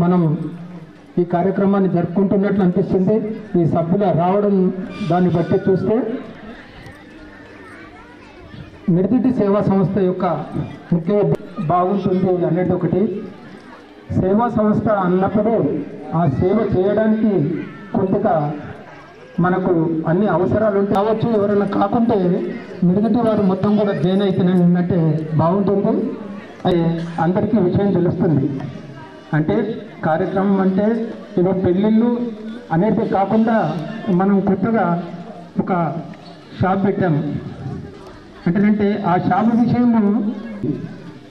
మనం ఈ కార్యక్రమాన్ని జరుపుకుంటున్నట్లు అనిపిస్తుంది. ఈ సభ్యుల రావడం దాన్ని బట్టి చూస్తే మిర్దిటి సేవా సంస్థ యొక్క ముఖ్య బాగుంటుంది అనేది ఒకటి. సేవా సంస్థ అన్నప్పుడు ఆ సేవ చేయడానికి కొంతగా మనకు అన్ని అవసరాలు ఉంటాయి కావచ్చు. ఎవరైనా కాకుంటే మిగతా వారు మొత్తం కూడా జైన్ అయితేనంటే బాగుంటుంది. అది అందరికీ విషయం తెలుస్తుంది. అంటే కార్యక్రమం అంటే ఏదో పెళ్ళిళ్ళు అనేది కాకుండా మనం కొత్తగా ఒక షాప్ పెట్టాము. అంటే ఆ షాప్ విషయము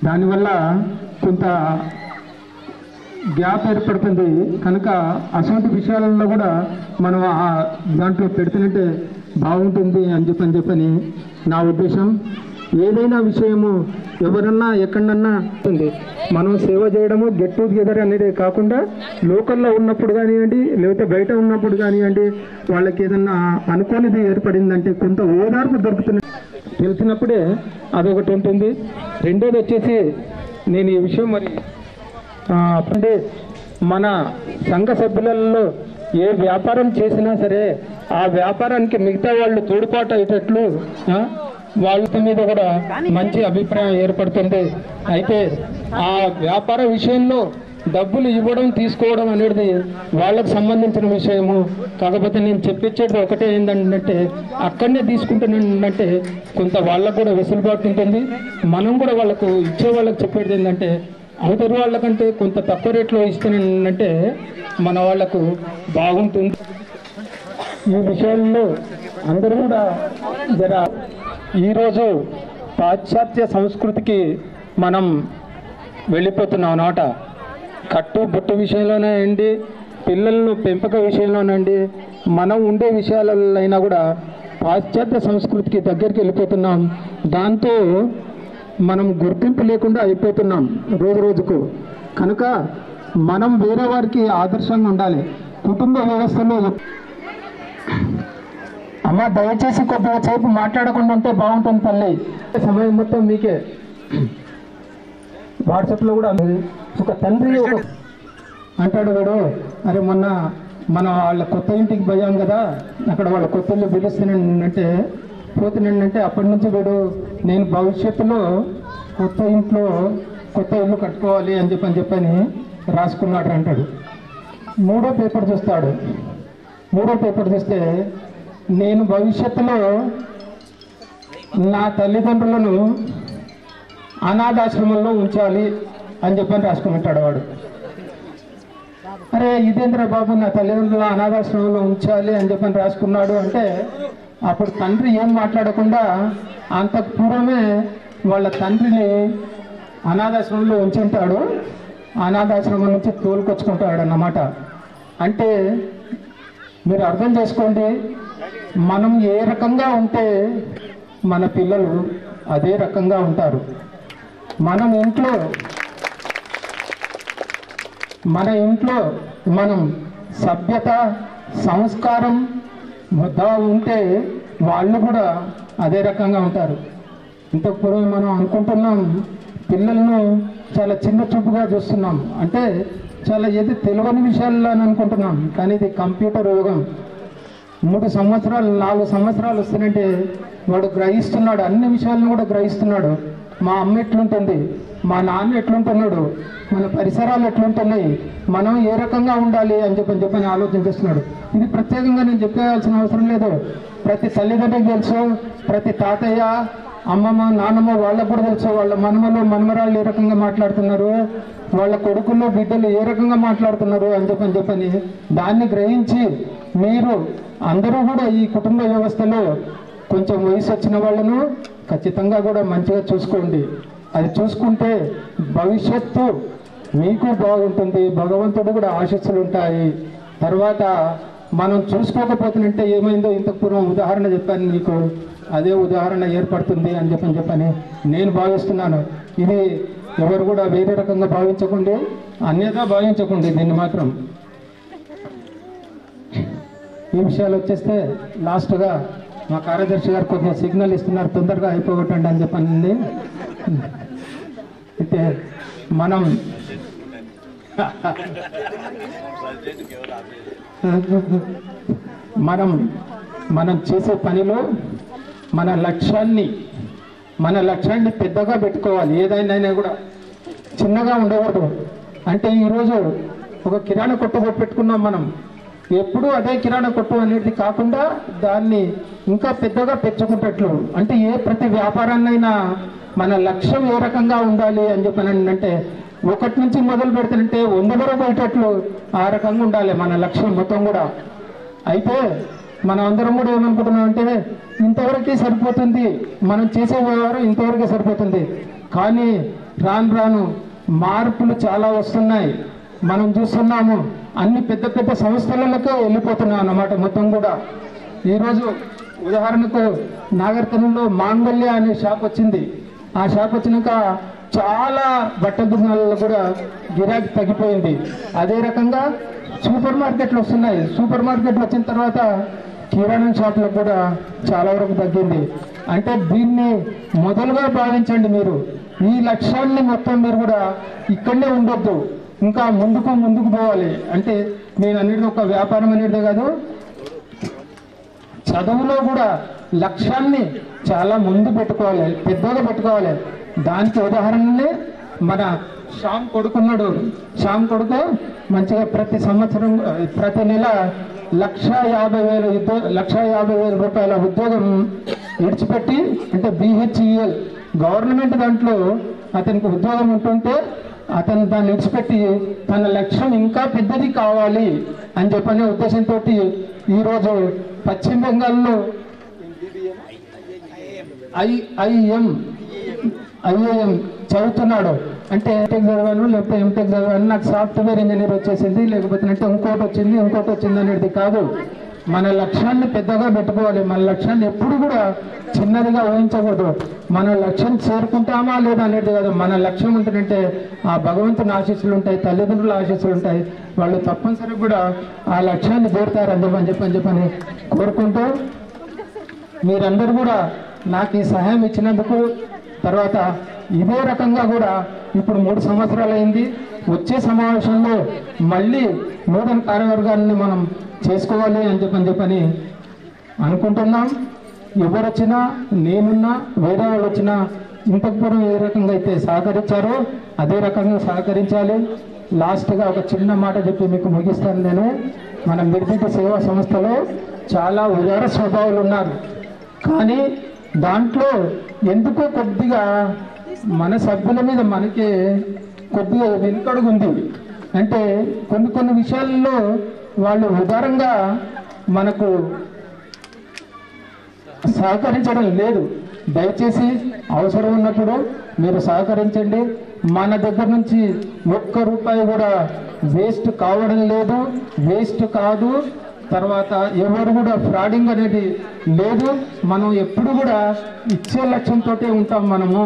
దానివల్ల కొంత గ్యాప్ ఏర్పడుతుంది కనుక అటువంటి విషయాలలో కూడా మనం ఆ దాంట్లో పెడుతున్నట్టే బాగుంటుంది అని చెప్పని నా ఉద్దేశం. ఏదైనా విషయము ఎవరన్నా ఎక్కడన్నా ఉంది మనం సేవ చేయడము గెట్ టుగెదర్ అనేది కాకుండా లోకల్లో ఉన్నప్పుడు కానివ్వండి లేకపోతే బయట ఉన్నప్పుడు కానివ్వండి వాళ్ళకి ఏదన్నా అనుకోనిది ఏర్పడిందంటే కొంత ఓదార్పు దొరుకుతుంది తెలిసినప్పుడే అదొకటి ఉంటుంది. రెండోది వచ్చేసి నేను ఈ విషయం మరి అంటే మన సంఘ సభ్యులలో ఏ వ్యాపారం చేసినా సరే ఆ వ్యాపారానికి మిగతా వాళ్ళు తోడ్పాటు అయ్యేటట్లు వాళ్ళ మీద కూడా మంచి అభిప్రాయం ఏర్పడుతుంది. అయితే ఆ వ్యాపార విషయంలో డబ్బులు ఇవ్వడం తీసుకోవడం అనేది వాళ్ళకు సంబంధించిన విషయము. కాకపోతే నేను చెప్పించేది ఒకటే ఏంటంటే అక్కడనే తీసుకుంటున్నానంటే కొంత వాళ్ళకు కూడా వెసులుబాటు ఉంటుంది. మనం కూడా వాళ్ళకు ఇచ్చే వాళ్ళకి చెప్పేది ఏంటంటే అవతరి వాళ్ళకంటే కొంత తక్కువ రేట్లో ఇస్తానంటే మన వాళ్లకు బాగుంటుంది. ఈ విషయంలో అందరూ కూడా ఈరోజు పాశ్చాత్య సంస్కృతికి మనం వెళ్ళిపోతున్నాం అన్నమాట. కట్టు బొట్టు విషయంలోనే అండి, పిల్లలను పెంపక విషయంలోనండి, మనం ఉండే విషయాలైనా కూడా పాశ్చాత్య సంస్కృతికి దగ్గరికి వెళ్ళిపోతున్నాం. దాంతో మనం గుర్తింపు లేకుండా అయిపోతున్నాం రోజు రోజుకు. కనుక మనం వేరే వారికి ఆదర్శంగా ఉండాలి. కుటుంబ వ్యవస్థలో అమ్మ దయచేసి కొద్దిగా సేపు మాట్లాడకుండా ఉంటే బాగుంటుంది తల్లి. సమయం మొత్తం మీకే. వాట్సాప్లో కూడా ఒక తండ్రి ఒక అంటాడు వీడు, అరే మొన్న మనం వాళ్ళ కొత్త ఇంటికి పోయాం కదా, అక్కడ వాళ్ళ కొత్త ఇల్లు పిలుస్తున్నానంటే పోతున్నానంటే అప్పటి నుంచి వీడు నేను భవిష్యత్తులో కొత్త ఇంట్లో కొత్త ఇల్లు కట్టుకోవాలి అని చెప్పని రాసుకున్నాడు అంటాడు. మూడో పేపర్ చూస్తే నేను భవిష్యత్తులో నా తల్లిదండ్రులను అనాథాశ్రమంలో ఉంచాలి అని చెప్పని రాసుకుంటాడు వాడు. అరే ఇదేంద్ర బాబు, నా తల్లిదండ్రులు అనాథాశ్రమంలో ఉంచాలి అని చెప్పని రాసుకున్నాడు అంటే అప్పుడు తండ్రి ఏం మాట్లాడకుండా అంతకు పూర్వమే వాళ్ళ తండ్రిని అనాథాశ్రమంలో ఉంచుంటాడు, అనాథాశ్రమం నుంచి తోలుకొచ్చుకుంటాడు అన్నమాట. అంటే మీరు అర్థం చేసుకోండి, మనం ఏ రకంగా ఉంటే మన పిల్లలు అదే రకంగా ఉంటారు. మన ఇంట్లో మనం సభ్యత సంస్కారం ముద్దా ఉంటే వాళ్ళు కూడా అదే రకంగా ఉంటారు. ఇంతకు పూర్వం మనం అనుకుంటున్నాం పిల్లలను చాలా చిన్న చూపుగా చూస్తున్నాం, అంటే చాలా ఏది తెలియని విషయాల్లో అని అనుకుంటున్నాం. కానీ ఇది కంప్యూటర్ యుగం. 3 సంవత్సరాలు 4 సంవత్సరాలు వస్తుందంటే వాడు గ్రహిస్తున్నాడు, అన్ని విషయాలను కూడా గ్రహిస్తున్నాడు. మా అమ్మ ఎట్లుంటుంది, మా నాన్న ఎట్లుంటున్నాడు, మన పరిసరాలు ఎట్లుంటున్నాయి, మనం ఏ రకంగా ఉండాలి అని చెప్పని ఆలోచన చేస్తున్నాడు. ఇది ప్రత్యేకంగా నేను చెప్పాల్సిన అవసరం లేదు. ప్రతి తల్లిదండ్రులకు తెలుసు, ప్రతి తాతయ్య అమ్మమ్మ నాన్నమ్మ వాళ్ళకు కూడా తెలుసు. వాళ్ళ మనమలు మనమరాళ్ళు ఏ రకంగా మాట్లాడుతున్నారు, వాళ్ళ కొడుకులు బిడ్డలు ఏ రకంగా మాట్లాడుతున్నారు అని చెప్పని దాన్ని గ్రహించి మీరు అందరూ కూడా ఈ కుటుంబ వ్యవస్థలో కొంచెం వయసు వచ్చిన వాళ్ళను ఖచ్చితంగా కూడా మంచిగా చూసుకోండి. అది చూసుకుంటే భవిష్యత్తు మీకు బాగుంటుంది, భగవంతుడు కూడా ఆశీస్సులు ఉంటాయి. తర్వాత మనం చూసుకోకపోతుంటే ఏమైందో ఇంతకు పూర్వం ఉదాహరణ చెప్పాను మీకు, అదే ఉదాహరణ ఏర్పడుతుంది అని చెప్పని నేను భావిస్తున్నాను. ఇది ఎవరు కూడా వేరే రకంగా భావించకండి, అన్యథా భావించకండి దీన్ని మాత్రం. ఈ విషయాలు వచ్చేస్తే లాస్ట్గా మా కార్యదర్శి గారు కొద్దిగా సిగ్నల్ ఇస్తున్నారు, తొందరగా అయిపోగొట్టండి అని చెప్పండి. అయితే మనం మనం చేసే పనిలో మన లక్ష్యాన్ని పెద్దగా పెట్టుకోవాలి. ఏదైనా కూడా చిన్నగా ఉండకూడదు. అంటే ఈరోజు ఒక కిరాణా కొట్టు పెట్టుకున్నాం మనం, ఎప్పుడూ అదే కిరాణా కొట్టు అనేది కాకుండా దాన్ని ఇంకా పెద్దగా పెంచుకుంటట్లు, అంటే ప్రతి వ్యాపారాన్నైనా మన లక్ష్యం ఏ రకంగా ఉండాలి అని చెప్పానంటే, ఒకటి నుంచి మొదలు పెడుతుంటే 100 వరకు పోయేటట్లు ఆ రకంగా ఉండాలి మన లక్ష్యం మొత్తం కూడా. అయితే మనం అందరం కూడా ఏమనుకుంటున్నాం అంటే ఇంతవరకే సరిపోతుంది, మనం చేసే వ్యవహారం ఇంతవరకే సరిపోతుంది. కానీ రాను రాను మార్పులు చాలా వస్తున్నాయి. మనం చూస్తున్నాము అన్ని పెద్ద పెద్ద సంస్థలకే వెళ్ళిపోతున్నాం అన్నమాట మొత్తం కూడా. ఈరోజు ఉదాహరణకు నాగర్కర్నూలులో మాంగళ్య అనే షాప్ వచ్చింది. ఆ షాప్ వచ్చినాక చాలా బట్టల దుకాణాలలో కూడా గిరాకీ తగ్గిపోయింది. అదే రకంగా సూపర్ మార్కెట్లు వస్తున్నాయి. సూపర్ మార్కెట్లు వచ్చిన తర్వాత కిరాణా షాపులకు కూడా చాలా వరకు తగ్గింది. అంటే దీన్ని మొదలుగా భావించండి. మీరు ఈ లక్ష్యాన్ని మొత్తం మీరు కూడా ఇక్కడనే ఉండొద్దు, ఇంకా ముందుకు పోవాలి. అంటే నేను అనేది ఒక వ్యాపారం అనేది కాదు, చదువులో కూడా లక్ష్యాన్ని చాలా ముందు పెట్టుకోవాలి, పెద్దగా పెట్టుకోవాలి. దానికి ఉదాహరణనే మన శ్యామ్ కొడుకున్నాడు. శ్యామ్ కొడుకు మంచిగా ప్రతి సంవత్సరం ప్రతి నెల 1,50,000 రూపాయల ఉద్యోగం విడిచిపెట్టి, అంటే BHEL గవర్నమెంట్ దాంట్లో అతనికి ఉద్యోగం ఉంటుంటే అతను దాన్ని విడిచిపెట్టి తన లక్ష్యం ఇంకా పెద్దది కావాలి అని చెప్పనే ఉద్దేశంతో ఈరోజు పశ్చిమ బెంగాల్లో IIM చదువుతున్నాడు. అంటే టెక్ చదివాను, లేకపోతే ఎంటెక్ చదివాను, నాకు సాఫ్ట్వేర్ ఇంజనీర్ వచ్చేసింది, లేకపోతే అంటే ఇంకోటి వచ్చింది అనేది కాదు. మన లక్ష్యాన్ని పెద్దగా పెట్టుకోవాలి. మన లక్ష్యాన్ని ఎప్పుడు కూడా చిన్నదిగా ఊహించకూడదు. మన లక్ష్యం చేరుకుంటామా లేదా అనేది కాదు. మన లక్ష్యం ఉంటుందంటే ఆ భగవంతుని ఆశీస్సులు ఉంటాయి, తల్లిదండ్రుల ఆశీస్సులు ఉంటాయి. వాళ్ళు తప్పనిసరిగా కూడా ఆ లక్ష్యాన్ని చేరుతారని చెప్పని కోరుకుంటూ, మీరందరూ కూడా నాకు ఈ సహాయం ఇచ్చినందుకు, తర్వాత ఇదే రకంగా కూడా ఇప్పుడు 3 సంవత్సరాలు అయింది. వచ్చే సమావేశంలో మళ్ళీ నూతన కార్యవర్గాన్ని మనం చేసుకోవాలి అని చెప్పని అనుకుంటున్నాం. ఎవరు వచ్చినా, నేనున్నా, వేరే వాళ్ళు వచ్చినా ఇంతకు పూర్వం ఏ రకంగా అయితే సహకరించారో అదే రకంగా సహకరించాలి. లాస్ట్గా ఒక చిన్న మాట చెప్పి మీకు ముగిస్తాను. నేను మన మిర్దిటి సేవా సంస్థలో చాలా ఉదార స్వభావాలు ఉన్నారు. కానీ దాంట్లో ఎందుకో కొద్దిగా మన సభ్యుల మీద మనకే కొద్దిగా వెనుకడుగు ఉంది. అంటే కొన్ని విషయాల్లో వాళ్ళు ఉదారంగా మనకు సహకరించడం లేదు. దయచేసి అవసరం ఉన్నప్పుడు మీరు సహకరించండి. మన దగ్గర నుంచి ₹1 కూడా వేస్ట్ కావడం లేదు, వేస్ట్ కాదు. తర్వాత ఎవరు కూడా ఫ్రాడింగ్ అనేది లేదు. మనం ఎప్పుడు కూడా ఇచ్చే లక్ష్యంతో ఉంటాం. మనము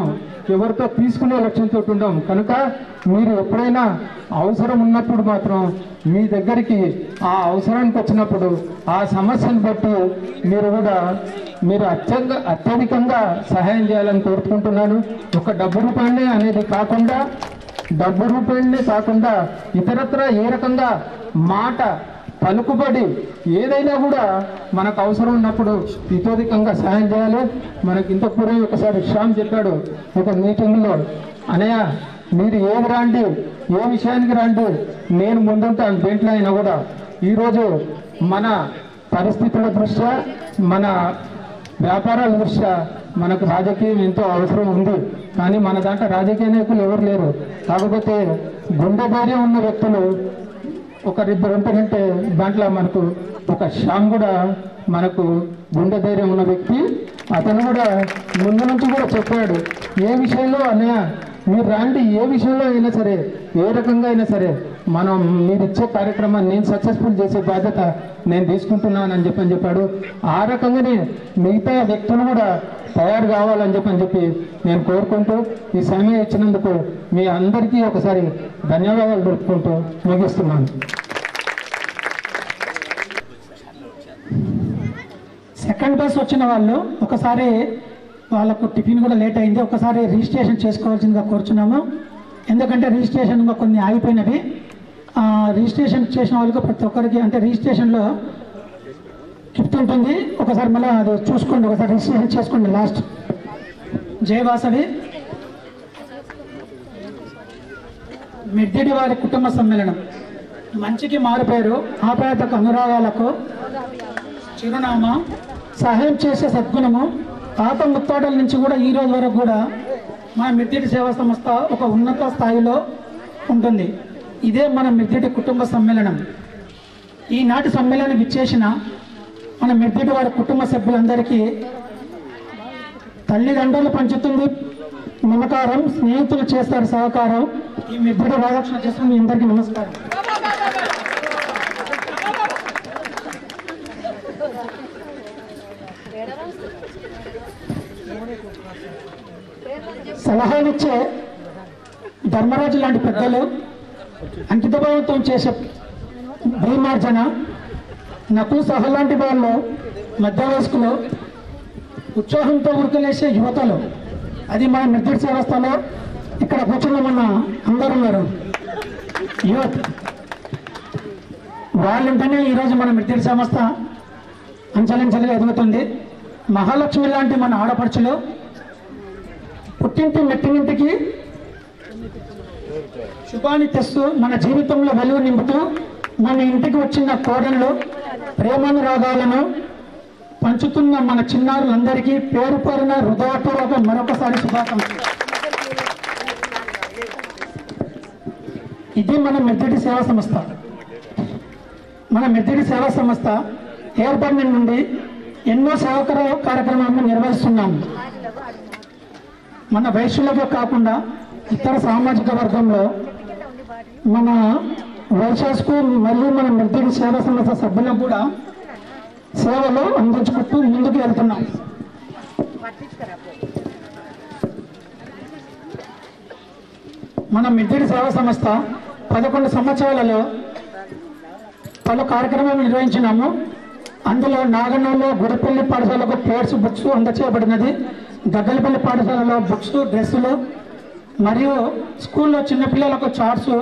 ఎవరితో తీసుకునే లక్ష్యంతో ఉంటాం. కనుక మీరు ఎప్పుడైనా అవసరం ఉన్నప్పుడు మాత్రం మీ దగ్గరికి ఆ అవసరానికి వచ్చినప్పుడు ఆ సమస్యను బట్టి మీరు అత్యధికంగా సహాయం చేయాలని కోరుకుంటున్నాను. ఒక డబ్బు రూపాయలే కాకుండా ఇతరత్ర ఏ రకంగా మాట పలుకుబడి ఏదైనా కూడా మనకు అవసరం ఉన్నప్పుడు ఇతోధికంగా సహాయం చేయాలి. మనకి ఇంత పూర్వం ఒకసారి శ్యామ్ చెప్పాడు ఒక మీటింగ్లో, అనయ్య మీరు ఏది రాండి, ఏ విషయానికి రాండి, నేను ముందుంటాను దేంట్లో అయినా కూడా. ఈరోజు మన పరిస్థితుల దృష్ట్యా, మన వ్యాపారాల దృష్ట్యా మనకు రాజకీయం ఎంతో అవసరం ఉంది. కానీ మన దాంట్లో రాజకీయ నాయకులు ఎవరు లేరు. కాకపోతే గుండె ధైర్యం ఉన్న వ్యక్తులు ఒకరిద్దరు ఉంటారంటే దాంట్లో మనకు ఒక శ్యామ్ కూడా మనకు గుండె ధైర్యం ఉన్న వ్యక్తి. అతను కూడా ముందు నుంచి కూడా చెప్పాడు, ఏ విషయంలో అన్నయ్య మీరు రాండి, ఏ విషయంలో అయినా సరే, ఏ రకంగా అయినా సరే మనం మీరు ఇచ్చే కార్యక్రమాన్ని నేను సక్సెస్ఫుల్ చేసే బాధ్యత నేను తీసుకుంటున్నానని చెప్పాడు. ఆ రకంగానే మిగతా వ్యక్తులు కూడా తయారు కావాలని చెప్పి నేను కోరుకుంటూ ఈ సమయం ఇచ్చినందుకు మీ అందరికీ ఒకసారి ధన్యవాదాలు తెలుపుకుంటూ ముగిస్తున్నాను. సెకండ్ బస్ వచ్చిన వాళ్ళు ఒకసారి వాళ్ళకు టిఫిన్ కూడా లేట్ అయింది, ఒకసారి రిజిస్ట్రేషన్ చేసుకోవాల్సిందిగా కోరుచున్నాము. ఎందుకంటే రిజిస్ట్రేషన్ కొన్ని ఆగిపోయినవి. రిజిస్ట్రేషన్ చేసిన వాళ్ళకి ప్రతి ఒక్కరికి అంటే రిజిస్ట్రేషన్లో గిఫ్ట్ ఉంటుంది. ఒకసారి మళ్ళీ అది చూసుకోండి, ఒకసారి రిజిస్ట్రేషన్ చేసుకోండి. లాస్ట్ జయవాసవి మిర్దిడి వారి కుటుంబ సమ్మేళనం మంచికి మారుపేరు, ఆప్యాయతకు అనురాగాలకు చిరునామా, సహాయం చేసే సద్గుణము. తాత ముత్తాటల నుంచి కూడా ఈ రోజు వరకు కూడా మన మిర్దిడి సేవా సంస్థ ఒక ఉన్నత స్థాయిలో ఉంటుంది. ఇదే మన మిర్దిడి కుటుంబ సమ్మేళనం. ఈనాటి సమ్మేళనం ఇచ్చేసిన మన మిర్దిడి వారి కుటుంబ సభ్యులందరికీ తల్లిదండ్రులు పంచుతుంది మమకారం, స్నేహితులు చేస్తారు సహకారం. ఈ మిర్దిడి రాధాకృష్ణ చేసిన మీ అందరికీ నమస్కారం. సలహానిచ్చే ధర్మరాజు లాంటి పెద్దలు, అంకితభావంతో చేసే భీమార్జన, నకులు సహ లాంటి వాళ్ళు, మధ్య వయస్కులు, ఉత్సాహంతో ఉరికలేసే యువతలు, అది మన మిర్దిడి సేవస్థలో ఇక్కడ కూర్చున్న మన అందరూ ఉన్నారు యువత్. వాళ్ళుంటేనే ఈరోజు మన మిర్దిడి సంస్థ అంచెలంచెలుగా ఎదుగుతుంది. మహాలక్ష్మి లాంటి మన ఆడపడుచులు పుట్టింటి మెట్టినింటికి శుభాన్ని తెస్తూ మన జీవితంలో వెలుగు నింపుతూ మన ఇంటికి వచ్చిన కోడళ్ళు ప్రేమానురాగాలను పంచుతున్న మన చిన్నారులందరికీ పేరు పేరున హృదయపూర్వక మరొకసారి శుభాకాంక్షలు. ఇది మన మిర్దిడి సేవా సంస్థ. మన మిర్దిడి సేవా సంస్థ ఏర్పడిన నుండి ఎన్నో సేవా కార్యక్రమాలను నిర్వహిస్తున్నాము. మన వైశ్యులకే కాకుండా ఇతర సామాజిక వర్గంలో మన వైశ్యాస్కు మరియు మన మిర్దిడి సేవా సంస్థ సభ్యులకు కూడా సేవలు అందించుకుంటూ ముందుకు వెళ్తున్నాం. మన మిర్దిడి సేవా సంస్థ 11 సంవత్సరాలలో పలు కార్యక్రమాలు నిర్వహించినాము. అందులో నాగన్నలో గుడిపల్లి పాఠశాలకు ప్లేట్స్, బుక్స్ అందచేయబడినది. గగ్గలపల్లి పాఠశాలలో బుక్స్, డ్రెస్సులు మరియు స్కూల్లో చిన్నపిల్లలకు చార్ట్స్.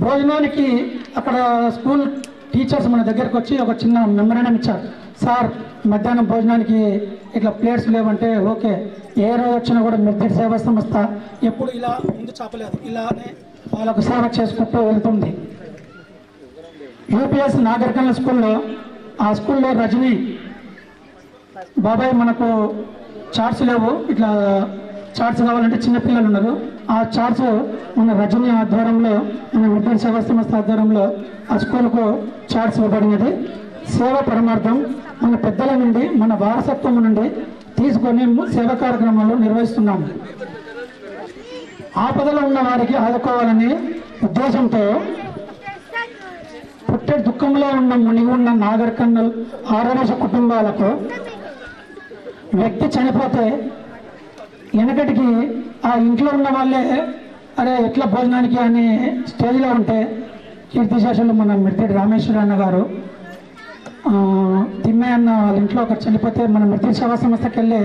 భోజనానికి అక్కడ స్కూల్ టీచర్స్ మన దగ్గరకు వచ్చి ఒక చిన్న మెమరాండం ఇచ్చారు. సార్ మధ్యాహ్నం భోజనానికి ఇట్లా ప్లేట్స్ లేవంటే ఓకే, ఏ రోజు వచ్చినా కూడా మిర్దిడి సేవా సంస్థ ఎప్పుడు ఇలా ముందు చాపలేదు, ఇలానే వాళ్ళకు సేవ చేసుకుంటూ వెళ్తుంది. యూపీఎస్ నాగరికల్ స్కూల్లో, ఆ స్కూల్లో రజనీ బాబాయ్ మనకు చార్ట్స్ లేవు, ఇట్లా చార్ట్స్ కావాలంటే చిన్నపిల్లలు ఉన్నారు. ఆ చార్ట్స్ మన రజనీ ఆధ్వర్యంలో, మన మిర్దిడి సేవా సంస్థ ఆధ్వర్యంలో ఆ స్కూల్కు చార్ట్స్ ఇవ్వబడినది. సేవ పరమార్థం మన పెద్దల నుండి, మన వారసత్వం నుండి తీసుకొని సేవా కార్యక్రమాలు నిర్వహిస్తున్నాము. ఆపదలో ఉన్న వారికి ఆదుకోవాలనే ఉద్దేశంతో పుట్టే దుఃఖంలో ఉన్న మునిగి ఉన్న నాగర్ కర్నూల్ 6 కుటుంబాలకు వ్యక్తి చనిపోతే వెనకటికి ఆ ఇంట్లో ఉన్న వాళ్ళే అరే ఎట్లా భోజనానికి అని స్టేజ్లో ఉంటే కీర్తిశేషులు మన మిర్దిడి రామేశ్వర అన్న గారు, తిమ్మయ్య అన్న వాళ్ళ ఇంట్లో ఒకటి చనిపోతే మన మిర్దిడి సేవా సంస్థకి వెళ్ళే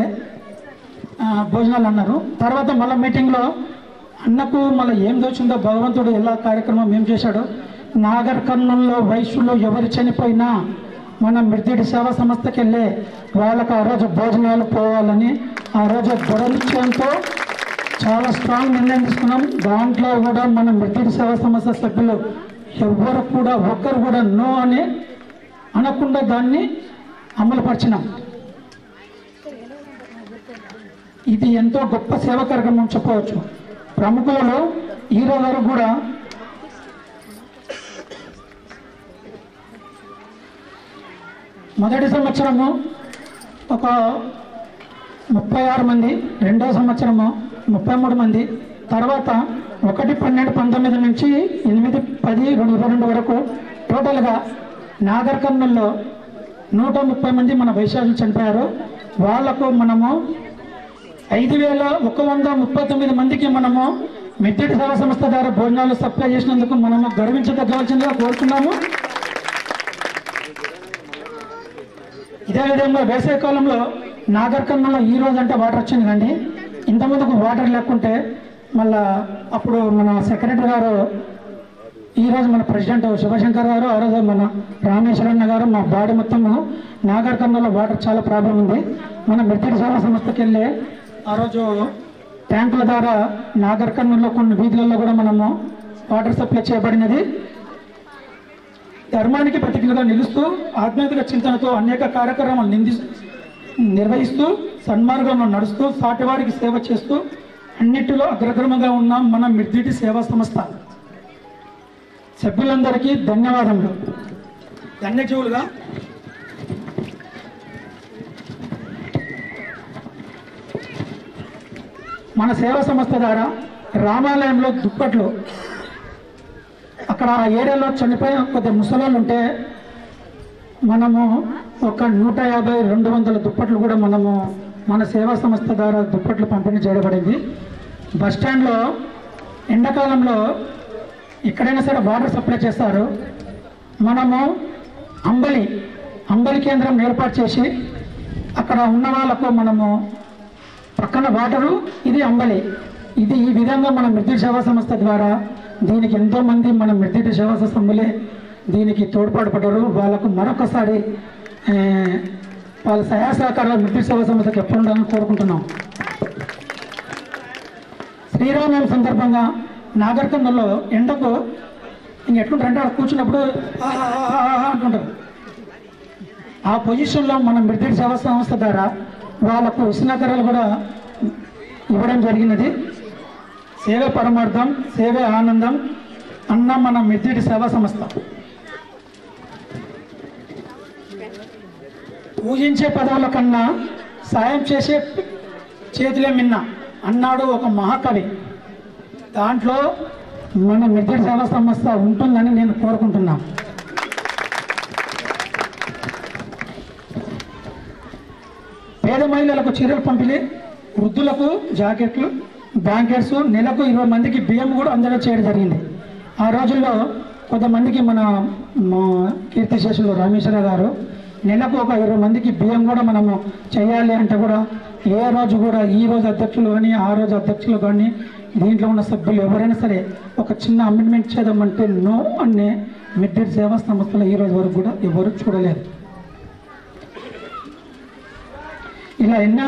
భోజనాలు అన్నారు. తర్వాత మళ్ళీ మీటింగ్లో అన్నకు మళ్ళీ ఏం దోచిందో భగవంతుడు ఎలా కార్యక్రమం ఏం చేశాడో, నాగర్ కర్నూల్లో వైశ్యులు ఎవరు చనిపోయినా మన మిర్దిడి సేవా సంస్థకి వెళ్ళే వాళ్ళకు ఆ రోజు భోజనాలు పోవాలని ఆ రోజు దృఢనిశ్చయంతో చాలా స్ట్రాంగ్ నిర్ణయం తీసుకున్నాం. దాంట్లో కూడా మన మిర్దిడి సేవా సంస్థ సభ్యులు ఎవరు కూడా ఒక్కరు కూడా నో అని అనకుండా దాన్ని అమలుపరిచినాం. ఇది ఎంతో గొప్ప సేవా కార్యక్రమం చెప్పవచ్చు. ప్రముఖులలో ఈరోజు వరకు కూడా మొదటి సంవత్సరము ఒక 36 మంది, రెండవ సంవత్సరము 33 మంది, తర్వాత 1/12/19 నుంచి 8/10/2022 వరకు టోటల్గా నాగర్ కర్నూల్లో 130 మంది మన వైశ్యాసులు చనిపోయారు. వాళ్లకు మనము 5139 మందికి మనము మిర్దిడి సేవా సంస్థ ద్వారా భోజనాలు సప్లై చేసినందుకు మనము గర్వించదగ్గవలసిందిగా కోరుతున్నాము. ఇదే విధంగా వేసవి కాలంలో నాగర్ కర్నూల్లో ఈ రోజు అంటే వాటర్ వచ్చింది, కానీ ఇంతకుముందుకు వాటర్ లేకుంటే మళ్ళా అప్పుడు మన సెక్రటరీ గారు ఈరోజు మన ప్రెసిడెంట్ శివశంకర్ గారు, ఆ రోజు మన రామేశ్వరన్న గారు, మా బాడీ మొత్తము నాగర్ కర్నూలులో వాటర్ చాలా ప్రాబ్లం ఉంది. మన మెట్టిడి సేవా సంస్థకి వెళ్ళి ఆ రోజు ట్యాంకుల ద్వారా నాగర్ కర్నూలులో కొన్ని వీధులలో కూడా మనము వాటర్ సప్లై చేయబడినది. ధర్మానికి ప్రతిజ్ఞగా నిలుస్తూ ఆధ్యాత్మిక చింతనతో అనేక కార్యక్రమాలు నిర్వహిస్తూ సన్మార్గంలో నడుస్తూ సాటివారికి సేవ చేస్తూ అన్నిటిలో అగ్రక్రమంగా ఉన్న మన మిర్దిటి సేవా సంస్థ సభ్యులందరికీ ధన్యవాదములు. ధన్యజీవులుగా మన సేవా సంస్థ ద్వారా రామాలయంలో దుప్పట్లు, అక్కడ ఆ ఏరియాలో చనిపోయిన కొద్ది ముసలాళ్ళు ఉంటే మనము ఒక 150-200 దుప్పట్లు కూడా మనము మన సేవా సంస్థ ద్వారా దుప్పట్లు పంపిణీ చేయబడింది. బస్టాండ్లో ఎండాకాలంలో ఎక్కడైనా సరే వాటర్ సప్లై చేస్తారు. మనము అంబలి కేంద్రం ఏర్పాటు చేసి అక్కడ ఉన్న వాళ్ళకు మనము పక్కన వాటరు, ఇది అంబలి, ఇది ఈ విధంగా మన మిర్దిటి సేవా సంస్థ ద్వారా దీనికి ఎంతోమంది మన మిర్దిటి సేవా సభ్యులే దీనికి తోడ్పాటుపడ్డారు. వాళ్ళకు మరొకసారి వాళ్ళ సహాయ సహకారాలు మిర్దిటి సేవా సంస్థకి ఎప్పుడు ఉండాలని కోరుకుంటున్నాం. శ్రీరామనవమి సందర్భంగా నాగర్ కర్నూలులో ఎండకు ఎట్లుంటారంటే అక్కడ కూర్చున్నప్పుడు అంటుంటారు. ఆ పొజిషన్లో మన మిర్దిటి సేవా సంస్థ ద్వారా వాళ్ళకు ఉష్ణకరాలు కూడా ఇవ్వడం జరిగినది. సేవే పరమార్థం, సేవే ఆనందం అన్న మన మిర్దిటి సేవా సంస్థ. పూజించే పదవుల కన్నా సాయం చేసే చేతులే మిన్న అన్నాడు ఒక మహాకవి. దాంట్లో మన మిర్దిటి సేవా సంస్థ ఉంటుందని నేను కోరుకుంటున్నాను. పేద మహిళలకు చీరలు పంపిణీ, వృద్ధులకు జాకెట్లు, బ్లాంకెట్స్, నెలకు 20 మందికి బియ్యం కూడా అందరూ చేయడం జరిగింది. ఆ రోజుల్లో కొంతమందికి మన కీర్తిశేషులు రామేశ్వర గారు నెలకు ఒక 20 మందికి బియ్యం కూడా మనము చేయాలి అంటే కూడా ఏ రోజు కూడా ఈ రోజు అధ్యక్షులు కానీ ఆ రోజు అధ్యక్షులు కానీ దీంట్లో ఉన్న సభ్యులు ఎవరైనా సరే ఒక చిన్న అమెండ్మెంట్ చేద్దామంటే నో అనే మిర్దిటి సేవా సంస్థలు ఈ రోజు వరకు కూడా ఎవరు చూడలేదు. ఇలా ఎన్నో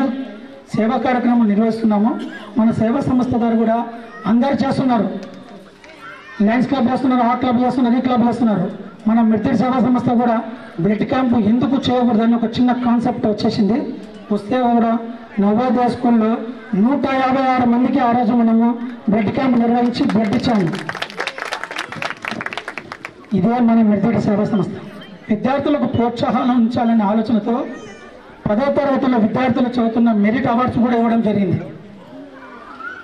సేవా కార్యక్రమాలు నిర్వహిస్తున్నాము. మన సేవా సంస్థ ద్వారా కూడా అందరు చేస్తున్నారు. లయన్స్ క్లబ్ చేస్తున్నారు, ఆ క్లబ్ చేస్తున్నారు, ఈ క్లబ్ చేస్తున్నారు. మన మిర్దిటి సేవా సంస్థ కూడా బ్లడ్ క్యాంపు ఎందుకు చేయకూడదని ఒక చిన్న కాన్సెప్ట్ వచ్చేసింది. వస్తే కూడా నవోదయ స్కూల్లో 156 మందికి ఆ రోజు మనము బ్లడ్ క్యాంప్ నిర్వహించి బ్లడ్ ఇచ్చాము. ఇదే మన మిర్దిటి సేవా సంస్థ. విద్యార్థులకు ప్రోత్సాహం ఉంచాలనే ఆలోచనతో 10వ తరగతిలో విద్యార్థులు చదువుతున్న మెరిట్ అవార్డ్స్ కూడా ఇవ్వడం జరిగింది.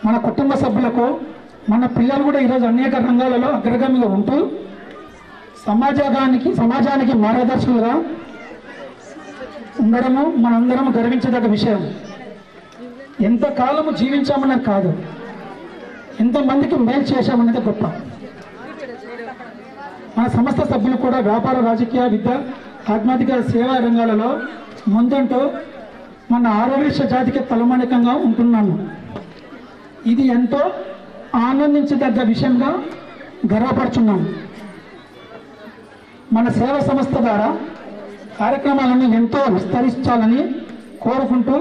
మన కుటుంబ సభ్యులకు మన పిల్లలు కూడా ఈరోజు అనేక రంగాలలో అగ్రగామిగా ఉంటూ సమాజానికి మార్గదర్శకులుగా ఉండడము మనందరం గర్వించదగ్గ విషయం. ఎంతకాలము జీవించామన్నది కాదు, ఎంతమందికి మేలు చేశామన్నది గొప్ప. మన సంస్థ సభ్యులు కూడా వ్యాపార, రాజకీయ, విద్య, ఆధ్యాత్మిక సేవా రంగాలలో ముందుంటూ మన ఆరోగ్య జాతికి తలమానికంగా ఉంటున్నాము. ఇది ఎంతో ఆనందించదగ్గ విషయంగా గర్వపడుతున్నాము. మన సేవా సంస్థ ద్వారా కార్యక్రమాలను ఎంతో విస్తరించాలని కోరుకుంటూ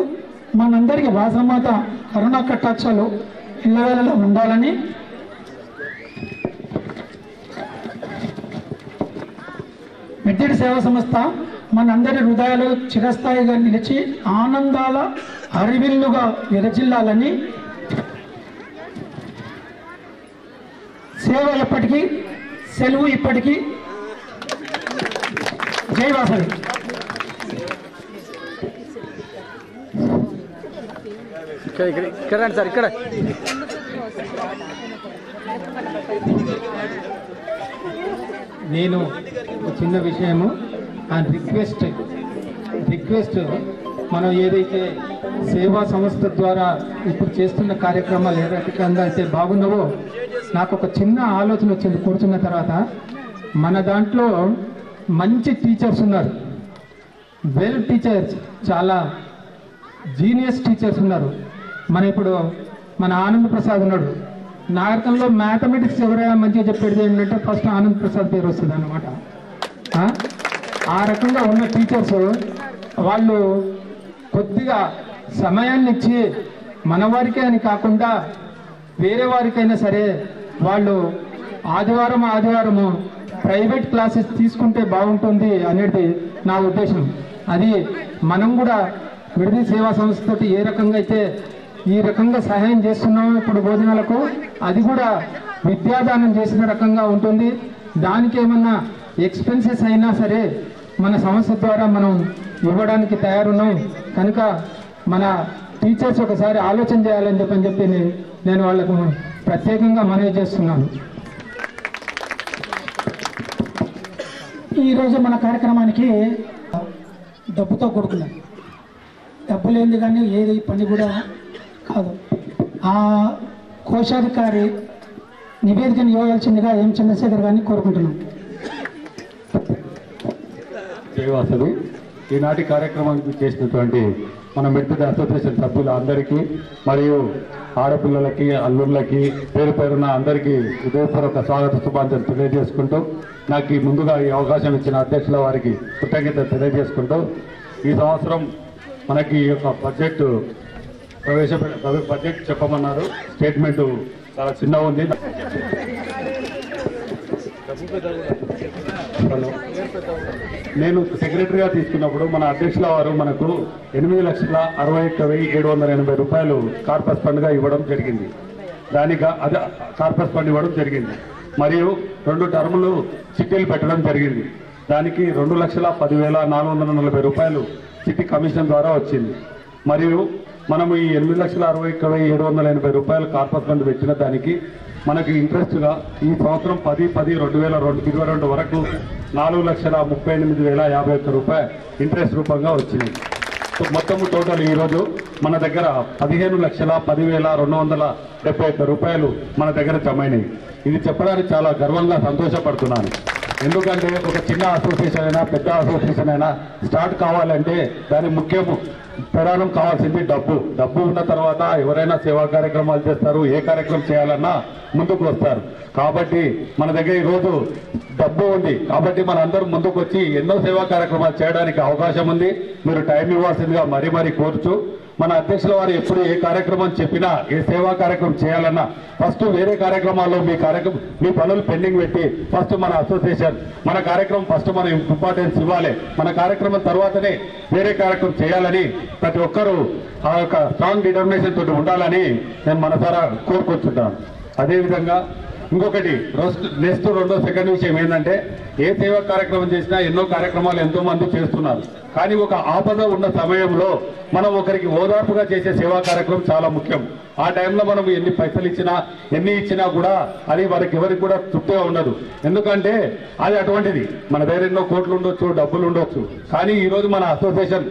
మనందరికీ వాసమాత కరుణా కటాక్షాలు ఇళ్ళవేళలో ఉండాలని మిర్దిటి సేవా సంస్థ మనందరి హృదయాలు చిరస్థాయిగా నిలిచి ఆనందాల హరివిల్లుగా విరజిల్లాలని, సేవ ఎప్పటికీ, సెలవు ఇప్పటికీ. జై వాసవి. ఇక్కడ సార్, ఇక్కడ నేను ఒక చిన్న విషయము ఆ రిక్వెస్ట్ మనం ఏదైతే సేవా సంస్థ ద్వారా ఇప్పుడు చేస్తున్న కార్యక్రమాలు ఏ రకంగా అయితే బాగున్నావో నాకు ఒక చిన్న ఆలోచన వచ్చింది కూర్చున్న తర్వాత. మన దాంట్లో మంచి టీచర్స్ ఉన్నారు, వెల్ టీచర్స్, చాలా జీనియస్ టీచర్స్ ఉన్నారు. మన ఇప్పుడు మన ఆనంద్ ప్రసాద్ ఉన్నాడు, నాగరికంలో మ్యాథమెటిక్స్ ఎవరైనా మంచిగా చెప్పేది ఏంటంటే ఫస్ట్ ఆనంద్ ప్రసాద్ పేరు వస్తుంది అన్నమాట. ఆ రకంగా ఉన్న టీచర్స్ వాళ్ళు కొద్దిగా సమయాన్ని ఇచ్చి మన వారికే అని కాకుండా వేరే వారికైనా సరే వాళ్ళు ఆదివారము ప్రైవేట్ క్లాసెస్ తీసుకుంటే బాగుంటుంది అనేది నా ఉద్దేశం. అది మనం కూడా విడిది సేవా సంస్థతోటి ఏ రకంగా అయితే ఈ రకంగా సహాయం చేస్తున్నాము ఇప్పుడు భోజనాలకు, అది కూడా విద్యాదానం చేసిన రకంగా ఉంటుంది. దానికి ఏమన్నా ఎక్స్పెన్సెస్ అయినా సరే మన సంస్థ ద్వారా మనం ఇవ్వడానికి తయారున్నాం. కనుక మన టీచర్స్ ఒకసారి ఆలోచన చేయాలని చెప్పి నేను వాళ్ళకు ప్రత్యేకంగా మనవి చేస్తున్నాను. ఈరోజు మన కార్యక్రమానికి డబ్బుతో కూడుకున్నది. డబ్బు లేనిది కానీ ఏది పని కూడా కాదు. ఆ కోశాధికారి నివేదికను ఇవ్వాల్సిందిగా ఎం చంద్రశేఖర్ గారిని కోరుకుంటున్నాం. జయవాసవి ఈనాటి కార్యక్రమానికి చేసినటువంటి మన మిత్రుల అసోసియేషన్ సభ్యులందరికీ మరియు ఆడపిల్లలకి అల్లుళ్ళకి పేరు పేరున అందరికీ హృదయపూర్వక స్వాగత శుభాంజలి తెలియజేసుకుంటూ నాకు ముందుగా ఈ అవకాశం ఇచ్చిన అధ్యక్షుల వారికి కృతజ్ఞత తెలియజేసుకుంటూ ఈ సంవత్సరం మనకి ఈ యొక్క బడ్జెట్ బడ్జెట్ చెప్పమన్నారు. స్టేట్మెంట్ చాలా చిన్నగా ఉంది. నేను సెక్రటరీగా తీసుకున్నప్పుడు మన అధ్యక్షుల వారు మనకు 8,61,780 రూపాయలు కార్పస్ ఫండ్గా ఇవ్వడం జరిగింది. దానికి అదే కార్పస్ ఫండ్ ఇవ్వడం జరిగింది. మరియు 2 టర్ములు చిట్టీలు పెట్టడం జరిగింది. దానికి 2,10,440 రూపాయలు చిట్టి కమిషన్ ద్వారా వచ్చింది. మరియు మనము ఈ 8,61,780 రూపాయలు కార్పస్ ఫండ్ పెట్టిన దానికి మనకి ఇంట్రెస్ట్గా ఈ సంవత్సరం 10/10/2022 వరకు 4,38,051 రూపాయలు ఇంట్రెస్ట్ రూపంగా వచ్చింది. మొత్తము టోటల్ ఈరోజు మన దగ్గర 15,10,271 రూపాయలు మన దగ్గర జమైనాయి. ఇది చెప్పడానికి చాలా గర్వంగా సంతోషపడుతున్నాను. ఎందుకంటే ఒక చిన్న అసోసియేషన్ అయినా పెద్ద అసోసియేషన్ అయినా స్టార్ట్ కావాలంటే దాని ముఖ్యము ప్రధానం కావాల్సింది డబ్బు ఉన్న తర్వాత ఎవరైనా సేవా కార్యక్రమాలు చేస్తారు. ఏ కార్యక్రమం చేయాలన్నా ముందుకు వస్తారు. కాబట్టి మన దగ్గర ఈరోజు డబ్బు ఉంది కాబట్టి మనందరం ముందుకు వచ్చి ఎన్నో సేవా కార్యక్రమాలు చేయడానికి అవకాశం ఉంది. మీరు టైం ఇవ్వాల్సిందిగా మరీ కోరుచు మన అధ్యక్షుల వారు ఎప్పుడు ఏ కార్యక్రమం చెప్పినా ఏ సేవా కార్యక్రమం చేయాలన్నా ఫస్ట్ వేరే కార్యక్రమాల్లో మీ పనులు పెండింగ్ పెట్టి ఫస్ట్ మన అసోసియేషన్ మన కార్యక్రమం ఫస్ట్ మనం ఇంపార్టెన్స్ ఇవ్వాలి. మన కార్యక్రమం తర్వాతనే వేరే కార్యక్రమం చేయాలని ప్రతి ఒక్కరూ ఆ యొక్క స్ట్రాంగ్ డిటర్మినేషన్ తోటి ఉండాలని నేను మనసారా కోరుకుంటున్నాను. అదేవిధంగా ఇంకొకటి నెక్స్ట్ సెకండ్ విషయం ఏంటంటే ఏ సేవా కార్యక్రమం చేసినా ఎన్నో కార్యక్రమాలు ఎంతో మంది చేస్తున్నారు. కానీ ఒక ఆపద ఉన్న సమయంలో మనం ఒకరికి ఓదార్పుగా చేసే సేవా కార్యక్రమం చాలా ముఖ్యం. ఆ టైంలో మనం ఎన్ని పైసలు ఇచ్చినా ఎన్ని ఇచ్చినా కూడా అది వారికి ఎవరికి కూడా తృప్తిగా ఉండదు. ఎందుకంటే అది అటువంటిది. మన దగ్గర ఎన్నో కోట్లు ఉండొచ్చు, డబ్బులు ఉండొచ్చు. కానీ ఈరోజు మన అసోసియేషన్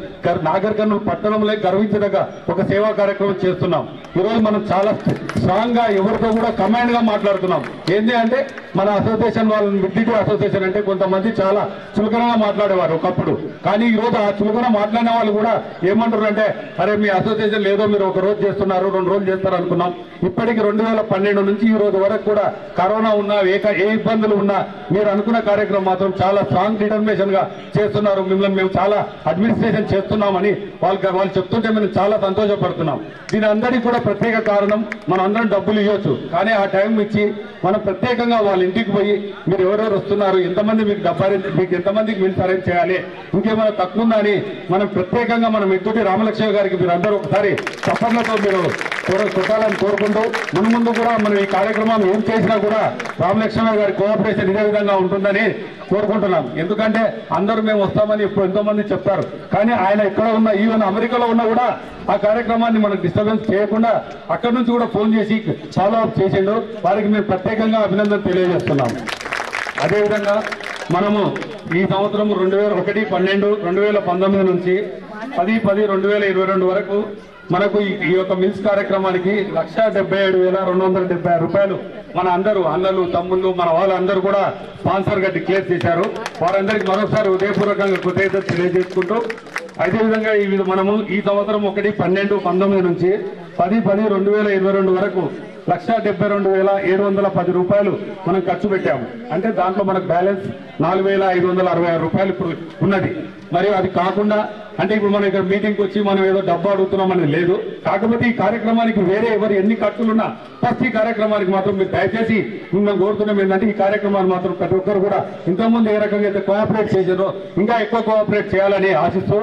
నాగర్ కర్నూలు పట్టణంలో గర్వించదగ్గ ఒక సేవా కార్యక్రమం చేస్తున్నాం. ఈరోజు మనం చాలా స్ట్రాంగ్ గా ఎవరితో కూడా కమాండ్ గా మాట్లాడుతున్నాం. ఏంటి అంటే మన అసోసియేషన్ వాళ్ళు మిడ్డిటీ అసోసియేషన్ అంటే కొంతమంది చాలా చులకనగా మాట్లాడేవారు ఒకప్పుడు. కానీ ఈరోజు ఆ చులకన మాట్లాడిన వాళ్ళు కూడా ఏమంటారు అంటే అరే మీ అసోసియేషన్ లేదో మీరు ఒక రోజు చేస్తున్నారు 2 రోజులు చేస్తారు అనుకున్నాం. ఇప్పటికి 2012 నుంచి ఈ రోజు వరకు కూడా కరోనా ఉన్నా ఏ ఇబ్బందులు ఉన్నా మీరు అనుకున్న కార్యక్రమం మాత్రం చాలా స్ట్రాంగ్ డిటర్మినేషన్ గా చేస్తున్నారు. మిమ్మల్ని మేము చాలా అడ్మినిస్ట్రేషన్ చేస్తున్నామని వాళ్ళు చెప్తుంటే మేము చాలా సంతోషపడుతున్నాం. దీని అందరికీ కూడా ప్రత్యేక కారణం మనం అందరం డబ్బులు ఇవ్వచ్చు. కానీ ఆ టైం ఇచ్చి మనం ప్రత్యేకంగా వాళ్ళ ఇంటికి పోయి మీరు ఎవరెవరు వస్తున్నారు, ఎంతమంది మీకు మీకు ఎంతమందికి మీరు అరేంజ్ చేయాలి, ఇంకేమైనా తక్కువ ఉందా అని మనం ప్రత్యేకంగా మనం ఎత్తుటి రామలక్ష్మి గారికి మీరు అందరూ ఒకసారి చప్పట్లతో మీరు కొట్టాలని కోరుకుంటూ ముందు కూడా మనం ఈ కార్యక్రమం ఏం చేసినా కూడా రామలక్ష్మి గారి కోఆపరేషన్ ఇదే విధంగా ఉంటుందని కోరుకుంటున్నాం. ఎందుకంటే అందరూ మేము వస్తామని ఇప్పుడు ఎంతో మంది చెప్తారు. కానీ ఆయన ఇక్కడ ఉన్న ఈవెన్ అమెరికాలో ఉన్నా కూడా ఆ కార్యక్రమాన్ని మనకు డిస్టర్బెన్స్ చేయకుండా అక్కడి నుంచి కూడా ఫోన్ చేసి ఫాలో అప్ చేసిండు. వారికి మేము ప్రత్యేకంగా అభినందన తెలియజేస్తున్నాం. అదేవిధంగా మనము ఈ సంవత్సరం 2001-12-2019 నుంచి 10-10-2022 వరకు మనకు ఈ యొక్క మిల్స్ కార్యక్రమానికి 1,77,270 రూపాయలు మన అందరూ అన్నలు తమ్ముళ్ళు మన వాళ్ళందరూ కూడా స్పాన్సర్ గా డిక్లేర్ చేశారు. వారందరికీ మరోసారి హృదయపూర్వకంగా కృతజ్ఞతలు తెలియజేసుకుంటూ అదేవిధంగా మనము ఈ సంవత్సరం 1-12-19 నుంచి 10-10-2022 వరకు 1,72,710 రూపాయలు మనం ఖర్చు పెట్టాము. అంటే దాంట్లో మనకు బ్యాలెన్స్ 4,566 రూపాయలు ఇప్పుడు ఉన్నది. మరియు అది కాకుండా అంటే ఇప్పుడు మనం ఇక్కడ మీటింగ్కి వచ్చి మనం ఏదో డబ్బు అడుగుతున్నామని లేదు. కాకపోతే ఈ కార్యక్రమానికి వేరే ఎవరు ఎన్ని ఖర్చులున్నా ఫస్ట్ ఈ కార్యక్రమానికి మాత్రం మీరు దయచేసి మేము కోరుతున్నాం ఏంటంటే ఈ కార్యక్రమాన్ని మాత్రం ప్రతి ఒక్కరు కూడా ఇంతకుముందు ఏ రకంగా అయితే కోఆపరేట్ చేశారో ఇంకా ఎక్కువ కోఆపరేట్ చేయాలని ఆశిస్తూ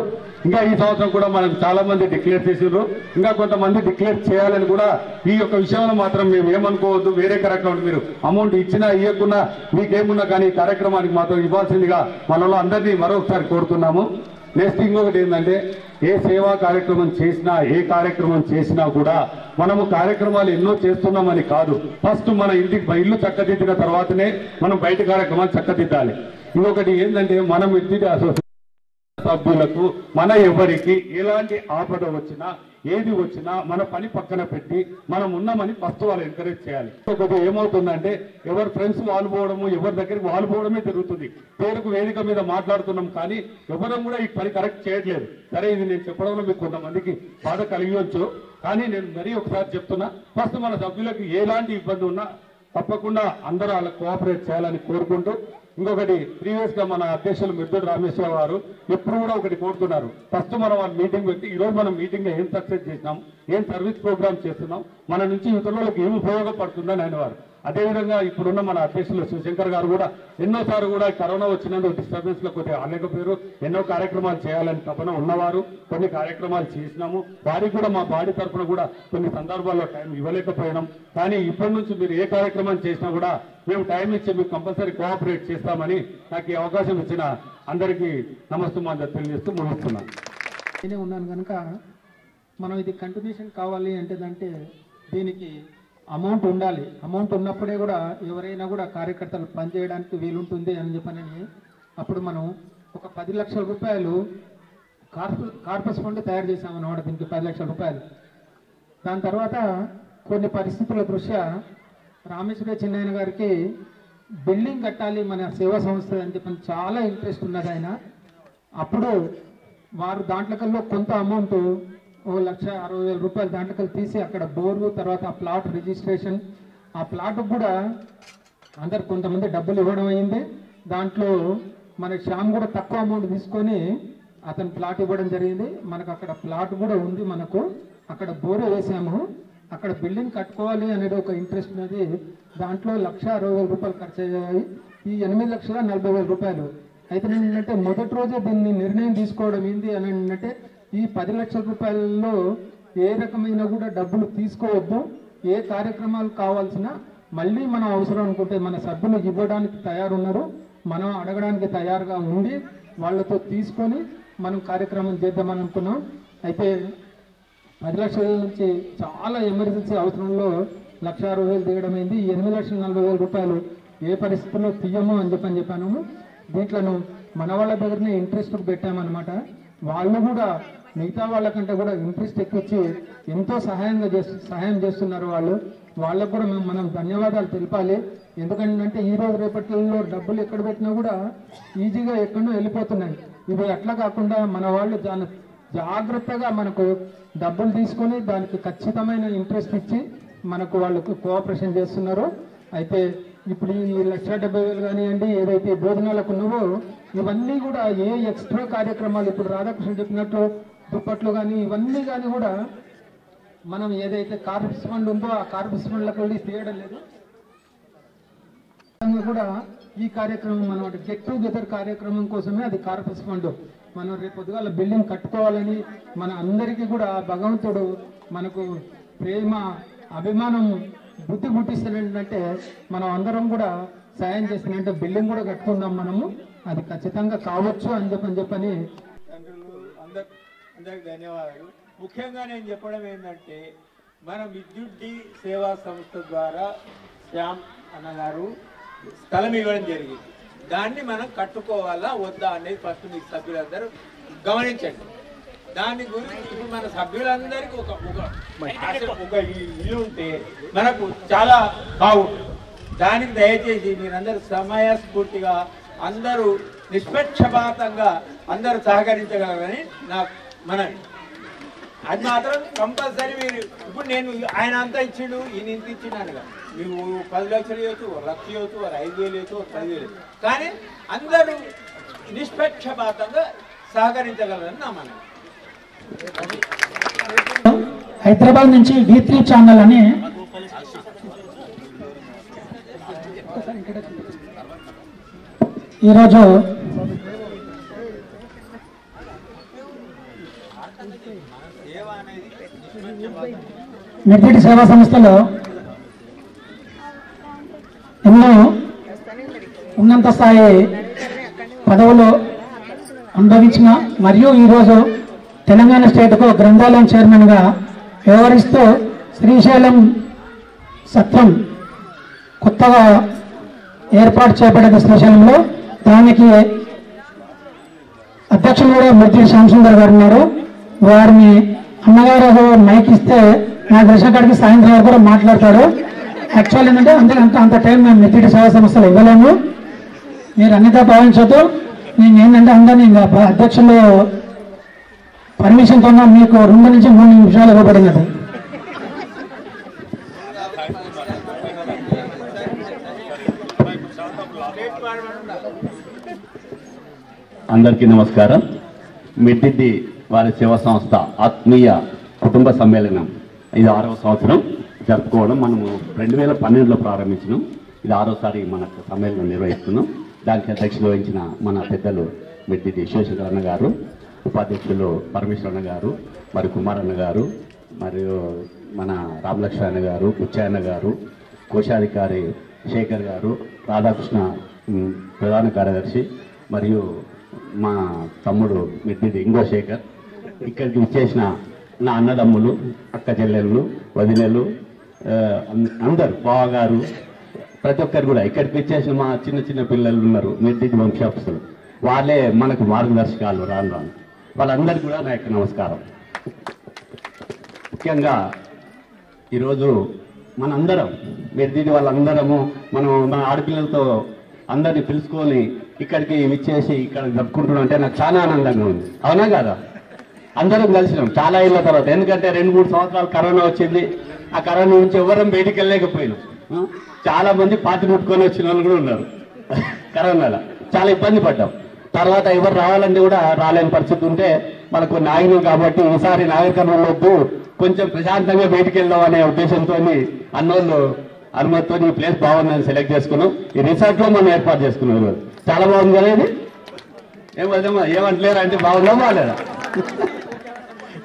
ఇంకా ఈ సంవత్సరం కూడా మనకు చాలా మంది డిక్లేర్ చేసారు. ఇంకా కొంతమంది డిక్లేర్ చేయాలని కూడా ఈ యొక్క విషయంలో మాత్రం మేము ఏమనుకోవద్దు. వేరే కార్యక్రమం మీరు అమౌంట్ ఇచ్చినా ఇవ్వకున్నా మీకేమున్నా కానీ ఈ కార్యక్రమానికి మాత్రం ఇవ్వాల్సిందిగా మనలో అందరినీ మరొకసారి కోరుతున్నాము. నెక్స్ట్ ఇంకొకటి ఏంటంటే ఏ సేవా కార్యక్రమం చేసినా ఏ కార్యక్రమం చేసినా కూడా మనము కార్యక్రమాలు ఎన్నో చేస్తున్నామని కాదు. ఫస్ట్ మన ఇల్లు చక్కదిద్దిన తర్వాతనే మనం బయట కార్యక్రమాలు చక్కదిద్దాలి. ఇంకొకటి ఏంటంటే మనం ఎత్తిటి అసోసియేషన్ సభ్యులకు మన ఎవరికి ఎలాంటి ఆపద వచ్చినా ఏది వచ్చినా మన పని పక్కన పెట్టి మనం ఉన్నామని ఫస్ట్ వాళ్ళు ఎంకరేజ్ చేయాలి. కొద్దిగా ఏమవుతుందంటే ఎవరు ఫ్రెండ్స్ వాళ్ళు పోవడము ఎవరి దగ్గరికి వాళ్ళు పోవడమే జరుగుతుంది. పేరుకు వేదిక మీద మాట్లాడుతున్నాం కానీ ఎవరం కూడా ఈ పని కరెక్ట్ చేయట్లేదు. సరే ఇది నేను చెప్పడంలో మీకు కొంతమందికి బాధ కలిగొచ్చు కానీ నేను మరీ ఒకసారి చెప్తున్నా. ఫస్ట్ మన సభ్యులకు ఎలాంటి ఇబ్బంది ఉన్నా తప్పకుండా అందరూ వాళ్ళకి కోఆపరేట్ చేయాలని కోరుకుంటూ ఇంకొకటి ప్రీవియస్ గా మన అధ్యక్షులు మిర్దూరు రామేశ్వర గారు ఎప్పుడు కూడా ఒకటి కోరుతున్నారు. ఫస్ట్ మనం వాళ్ళ మీటింగ్ పెట్టి ఈరోజు మనం మీటింగ్ లో ఏం సక్సెస్ చేసినాం ఏం సర్వీస్ ప్రోగ్రామ్ చేస్తున్నాం మన నుంచి ఇతరులకు ఏమి ఉపయోగపడుతుందని అనేవారు. అదేవిధంగా ఇప్పుడున్న మన అధ్యక్షులు శివశంకర్ గారు కూడా ఎన్నోసార్లు కూడా కరోనా వచ్చినందుకు డిస్టర్బెన్స్ లో కొద్దిగా ఆలేకపోయారు. ఎన్నో కార్యక్రమాలు చేయాలని తపన ఉన్నవారు కొన్ని కార్యక్రమాలు చేసినాము. వారికి కూడా మా బాడీ తరఫున కూడా కొన్ని సందర్భాల్లో టైం ఇవ్వలేకపోయినాం. కానీ ఇప్పటి నుంచి మీరు ఏ కార్యక్రమం చేసినా కూడా మేము టైం ఇచ్చి మీకు కంపల్సరీ కోఆపరేట్ చేస్తామని నాకు ఈ అవకాశం ఇచ్చిన అందరికీ నమస్తమాంజలి తెలియజేస్తూ ముగిస్తున్నాను. నేనే ఉన్నాను కనుక మనం ఇది కంటిన్యూషన్ కావాలి అంటే దీనికి అమౌంట్ ఉండాలి. అమౌంట్ ఉన్నప్పుడే కూడా ఎవరైనా కూడా కార్యకర్తలు పనిచేయడానికి వీలుంటుంది అని చెప్పనని అప్పుడు మనం ఒక 10 లక్షల రూపాయలు కార్పస్ ఫండ్ తయారు చేశామన్నమాట. దీనికి 10 లక్షల రూపాయలు. దాని తర్వాత కొన్ని పరిస్థితుల దృష్ట్యా రామేశ్వర చిన్నయ్య గారికి బిల్డింగ్ కట్టాలి మన సేవా సంస్థ అని చెప్పని చాలా ఇంట్రెస్ట్ ఉన్నది ఆయన. అప్పుడు వారు దాంట్లోకల్లో కొంత అమౌంట్ 1,60,000 రూపాయలు దాంట్లో తీసి అక్కడ బోర్డు తర్వాత ఆ ప్లాట్ రిజిస్ట్రేషన్ ఆ ప్లాట్ కూడా అందరు కొంతమంది డబ్బులు ఇవ్వడం అయింది. దాంట్లో మన శ్యామ్ కూడా తక్కువ అమౌంట్ తీసుకొని అతను ప్లాట్ ఇవ్వడం జరిగింది. మనకు అక్కడ ప్లాట్ కూడా ఉంది. మనకు అక్కడ బోరు వేసాము. అక్కడ బిల్డింగ్ కట్టుకోవాలి అనేది ఒక ఇంట్రెస్ట్ ఉన్నది. దాంట్లో 1,60,000 రూపాయలు ఖర్చు అయ్యాయి. ఈ 8,40,000 రూపాయలు అయితే ఏంటంటే మొదటి రోజే దీన్ని నిర్ణయం తీసుకోవడం ఏంటి అని అంటే ఈ 10 లక్షల రూపాయలలో ఏ రకమైన కూడా డబ్బులు తీసుకోవద్దు. ఏ కార్యక్రమాలు కావాల్సిన మళ్ళీ మనం అవసరం అనుకుంటే మన సభ్యులు ఇవ్వడానికి తయారున్నారు. మనం అడగడానికి తయారుగా ఉండి వాళ్ళతో తీసుకొని మనం కార్యక్రమం చేద్దామని అనుకున్నాం. అయితే 10 లక్షల నుంచి చాలా ఎమర్జెన్సీ అవసరంలో 1,60,000 దిగడమైంది. ఈ 8,40,000 రూపాయలు ఏ పరిస్థితుల్లో తీయము అని చెప్పాను. దీంట్లోనూ మన వాళ్ళ దగ్గరనే ఇంట్రెస్ట్ పెట్టామన్నమాట. వాళ్ళు కూడా మిగతా వాళ్ళకంటే కూడా ఇంట్రెస్ట్ ఎక్కించి ఎంతో సహాయం చేస్తున్నారు. వాళ్ళకు కూడా మనం ధన్యవాదాలు తెలపాలి. ఎందుకంటే ఈ రోజు రేపటిలో డబ్బులు ఎక్కడ పెట్టినా కూడా ఈజీగా ఎక్కడో వెళ్ళిపోతున్నాయి. ఇవి అట్లా కాకుండా మన వాళ్ళు జాగ్రత్తగా మనకు డబ్బులు తీసుకొని దానికి ఖచ్చితమైన ఇంట్రెస్ట్ ఇచ్చి మనకు వాళ్ళకు కోఆపరేషన్ చేస్తున్నారు. అయితే ఇప్పుడు ఈ 1,70,000 కానివ్వండి ఏదైతే భోజనాలకు ఉన్నావో ఇవన్నీ కూడా ఏ ఎక్స్ట్రా కార్యక్రమాలు ఇప్పుడు రాధాకృష్ణ చెప్పినట్లు దుప్పట్లు కానీ ఇవన్నీ కానీ కూడా మనం ఏదైతే కార్పస్ ఫండ్ ఉందో ఆ కార్పస్ ఫండ్లకు వెళ్ళి తీయడం లేదు. కూడా ఈ కార్యక్రమం మనం గెట్ టుగెదర్ కార్యక్రమం కోసమే అది కార్పస్ ఫండ్. మనం రేపు పొద్దుగాల బిల్డింగ్ కట్టుకోవాలని మన అందరికీ కూడా భగవంతుడు మనకు ప్రేమ అభిమానం బుద్ధి పుట్టిస్తానంటే మనం అందరం కూడా సాయం చేస్తానంటే బిల్డింగ్ కూడా కట్టుకుందాం మనము. అది ఖచ్చితంగా కావచ్చు అని చెప్పని అందరికి ధన్యవాదాలు. ముఖ్యంగా నేను చెప్పడం ఏంటంటే మన విద్యుత్ సేవా సంస్థ ద్వారా శ్యామ్ అన్నగారు స్థలం ఇవ్వడం జరిగింది. దాన్ని మనం కట్టుకోవాలా వద్దా అనేది ఫస్ట్ మీ సభ్యులందరూ గమనించండి. దాని గురించి ఇప్పుడు మన సభ్యులందరికీ ఒక ఇల్లు ఉంటే మనకు చాలా బాగుంటుంది. దానికి దయచేసి మీరందరూ సమయస్ఫూర్తిగా అందరూ నిష్పక్షపాతంగా అందరూ సహకరించగలరని నాకు మనవి. అది మాత్రం కంపల్సరీ. మీరు ఇప్పుడు నేను ఆయన అంతా ఇచ్చిండు, ఈయన ఇంత ఇచ్చినానుగా, నువ్వు 10 లక్షలు ఇవ్వచ్చు, 1 లక్ష ఇవ్వచ్చు, 5,000 ఇవ్వచ్చు, 10,000, కానీ అందరూ నిష్పక్షపాతంగా సహకరించగలరని నా మనం. హైదరాబాద్ నుంచి V3 ఛానల్ అని ఈరోజు మిర్జిడి సేవా సంస్థలో ఎన్నో ఉన్నత స్థాయి పదవులు అనుభవించిన మరియు ఈరోజు తెలంగాణ స్టేట్కు గ్రంథాలయం చైర్మన్గా వ్యవహరిస్తూ శ్రీశైలం సత్రం కొత్తగా ఏర్పాటు చేయబడింది శ్రీశైలంలో. దానికి అధ్యక్షులు కూడా మిర్జిడి శ్యామసుందర్ గారు ఉన్నారు. వారిని అన్నగారు మైక్ ఇస్తే నాకు దర్శకుడికి సాయంత్రం వరకు కూడా మాట్లాడతాడు. యాక్చువల్ ఏంటంటే అంత టైం మేము మిర్జిడి సేవా సంస్థలు ఇవ్వలేము, మీరు అన్నిదా భావించొద్దు. నేను ఏంటంటే అందరినీ ఇంకా అధ్యక్షులు పర్మిషన్తో మీకు 2 నుంచి 3 నిమిషాలు ఇవ్వబడినది. అందరికీ నమస్కారం. మిర్జిడి వారి సేవా సంస్థ ఆత్మీయ కుటుంబ సమ్మేళనం ఇది 6వ సంవత్సరం జరుపుకోవడం. మనము 2012లో ప్రారంభించినాం. ఇది 6వసారి మనకు సమ్మేళనం నిర్వహిస్తున్నాం. దానికి అధ్యక్షులు వహించిన మన పెద్దలు మిర్జిడి శివశంకర్ అన్న గారు, ఉపాధ్యక్షులు పరమేశ్వర అన్న గారు, మరి కుమార్ అన్న గారు, మరియు మన రామలక్ష్మణ అన్న గారు, బుచ్చయ్య గారు, కోశాధికారి శేఖర్ గారు, రాధాకృష్ణ ప్రధాన కార్యదర్శి, మరియు మా తమ్ముడు మిర్జిడి ఇంగో శేఖర్, ఇక్కడికి విచ్చేసిన నా అన్నదమ్ములు, అక్క చెల్లెళ్ళు, వదినలు, అందరు బావగారు, ప్రతి ఒక్కరు కూడా ఇక్కడికి విచ్చేసిన మా చిన్న చిన్న పిల్లలు ఉన్నారు, మిర్జిడి వంశాస్తులు, వాళ్ళే మనకు మార్గదర్శకాలు రాను రాను. వాళ్ళందరికీ కూడా నా యొక్క నమస్కారం. ముఖ్యంగా ఈరోజు మనందరం మిర్జిడి వాళ్ళందరము మనం మన ఆడపిల్లలతో అందరినీ పిలుచుకొని ఇక్కడికి విచ్చేసి ఇక్కడ జరుపుకుంటున్నాం అంటే నాకు చాలా ఆనందంగా ఉంది. అవునా కదా? అందరం కలిసినాం చాలా ఏళ్ళ తర్వాత. ఎందుకంటే 2-3 సంవత్సరాలు కరోనా వచ్చింది. ఆ కరోనా నుంచి ఎవరం బయటికి వెళ్ళలేకపోయినాం. చాలా మంది పాతి ముట్టుకొని వచ్చిన వాళ్ళు కూడా ఉన్నారు. కరోనాలో చాలా ఇబ్బంది పడ్డాం. తర్వాత ఎవరు రావాలంటే కూడా రాలేని పరిస్థితి ఉంటే మనకు నాయకులు కాబట్టి ఈసారి నాగరికర్ణం వద్దు, కొంచెం ప్రశాంతంగా బయటికి వెళ్దాం అనే ఉద్దేశంతో అన్నోళ్ళు అనుమతితో ఈ ప్లేస్ బాగుందని సెలెక్ట్ చేసుకున్నాం. ఈ రిసార్ట్ లో మనం ఏర్పాటు చేసుకున్నాం. ఈరోజు చాలా బాగుంది కదా ఇది. ఏమన్నా ఏమంటలేరా అంటే బాగుందా బాగాలేదా?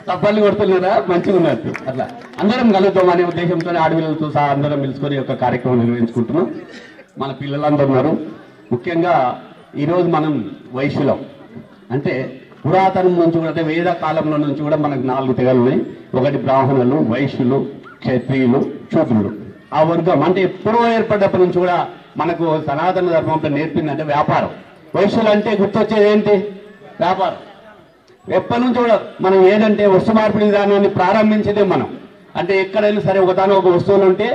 తప్పల్ని కొడుతున్నారా? మంచిగా ఉన్నట్టు. అట్లా అందరం కలుద్దాం అనే ఉద్దేశంతో ఆడపిల్లలతో సహా అందరం పిలుచుకొని ఒక కార్యక్రమం నిర్వహించుకుంటున్నాం. మన పిల్లలందరూ ఉన్నారు. ముఖ్యంగా ఈరోజు మనం వైశ్యులం అంటే పురాతనం నుంచి కూడా, అంటే వేద కాలంలో నుంచి కూడా మనకు 4 తెగలు ఉన్నాయి. ఒకటి బ్రాహ్మణులు, వైశ్యులు, క్షత్రియులు, శూద్రులు. ఆ వర్గం అంటే ఎప్పుడో ఏర్పడ్డప్పటి నుంచి కూడా మనకు సనాతన ధర్మంలో నేర్పిందంటే వ్యాపారం. వైశ్యులు అంటే గుర్తొచ్చేది ఏంటి? వ్యాపారం. ఎప్పటి నుంచి కూడా మనం ఏదంటే వస్తు మార్పిడి విధానాన్ని ప్రారంభించేదే మనం. అంటే ఎక్కడైనా సరే ఒక వస్తువులు ఉంటే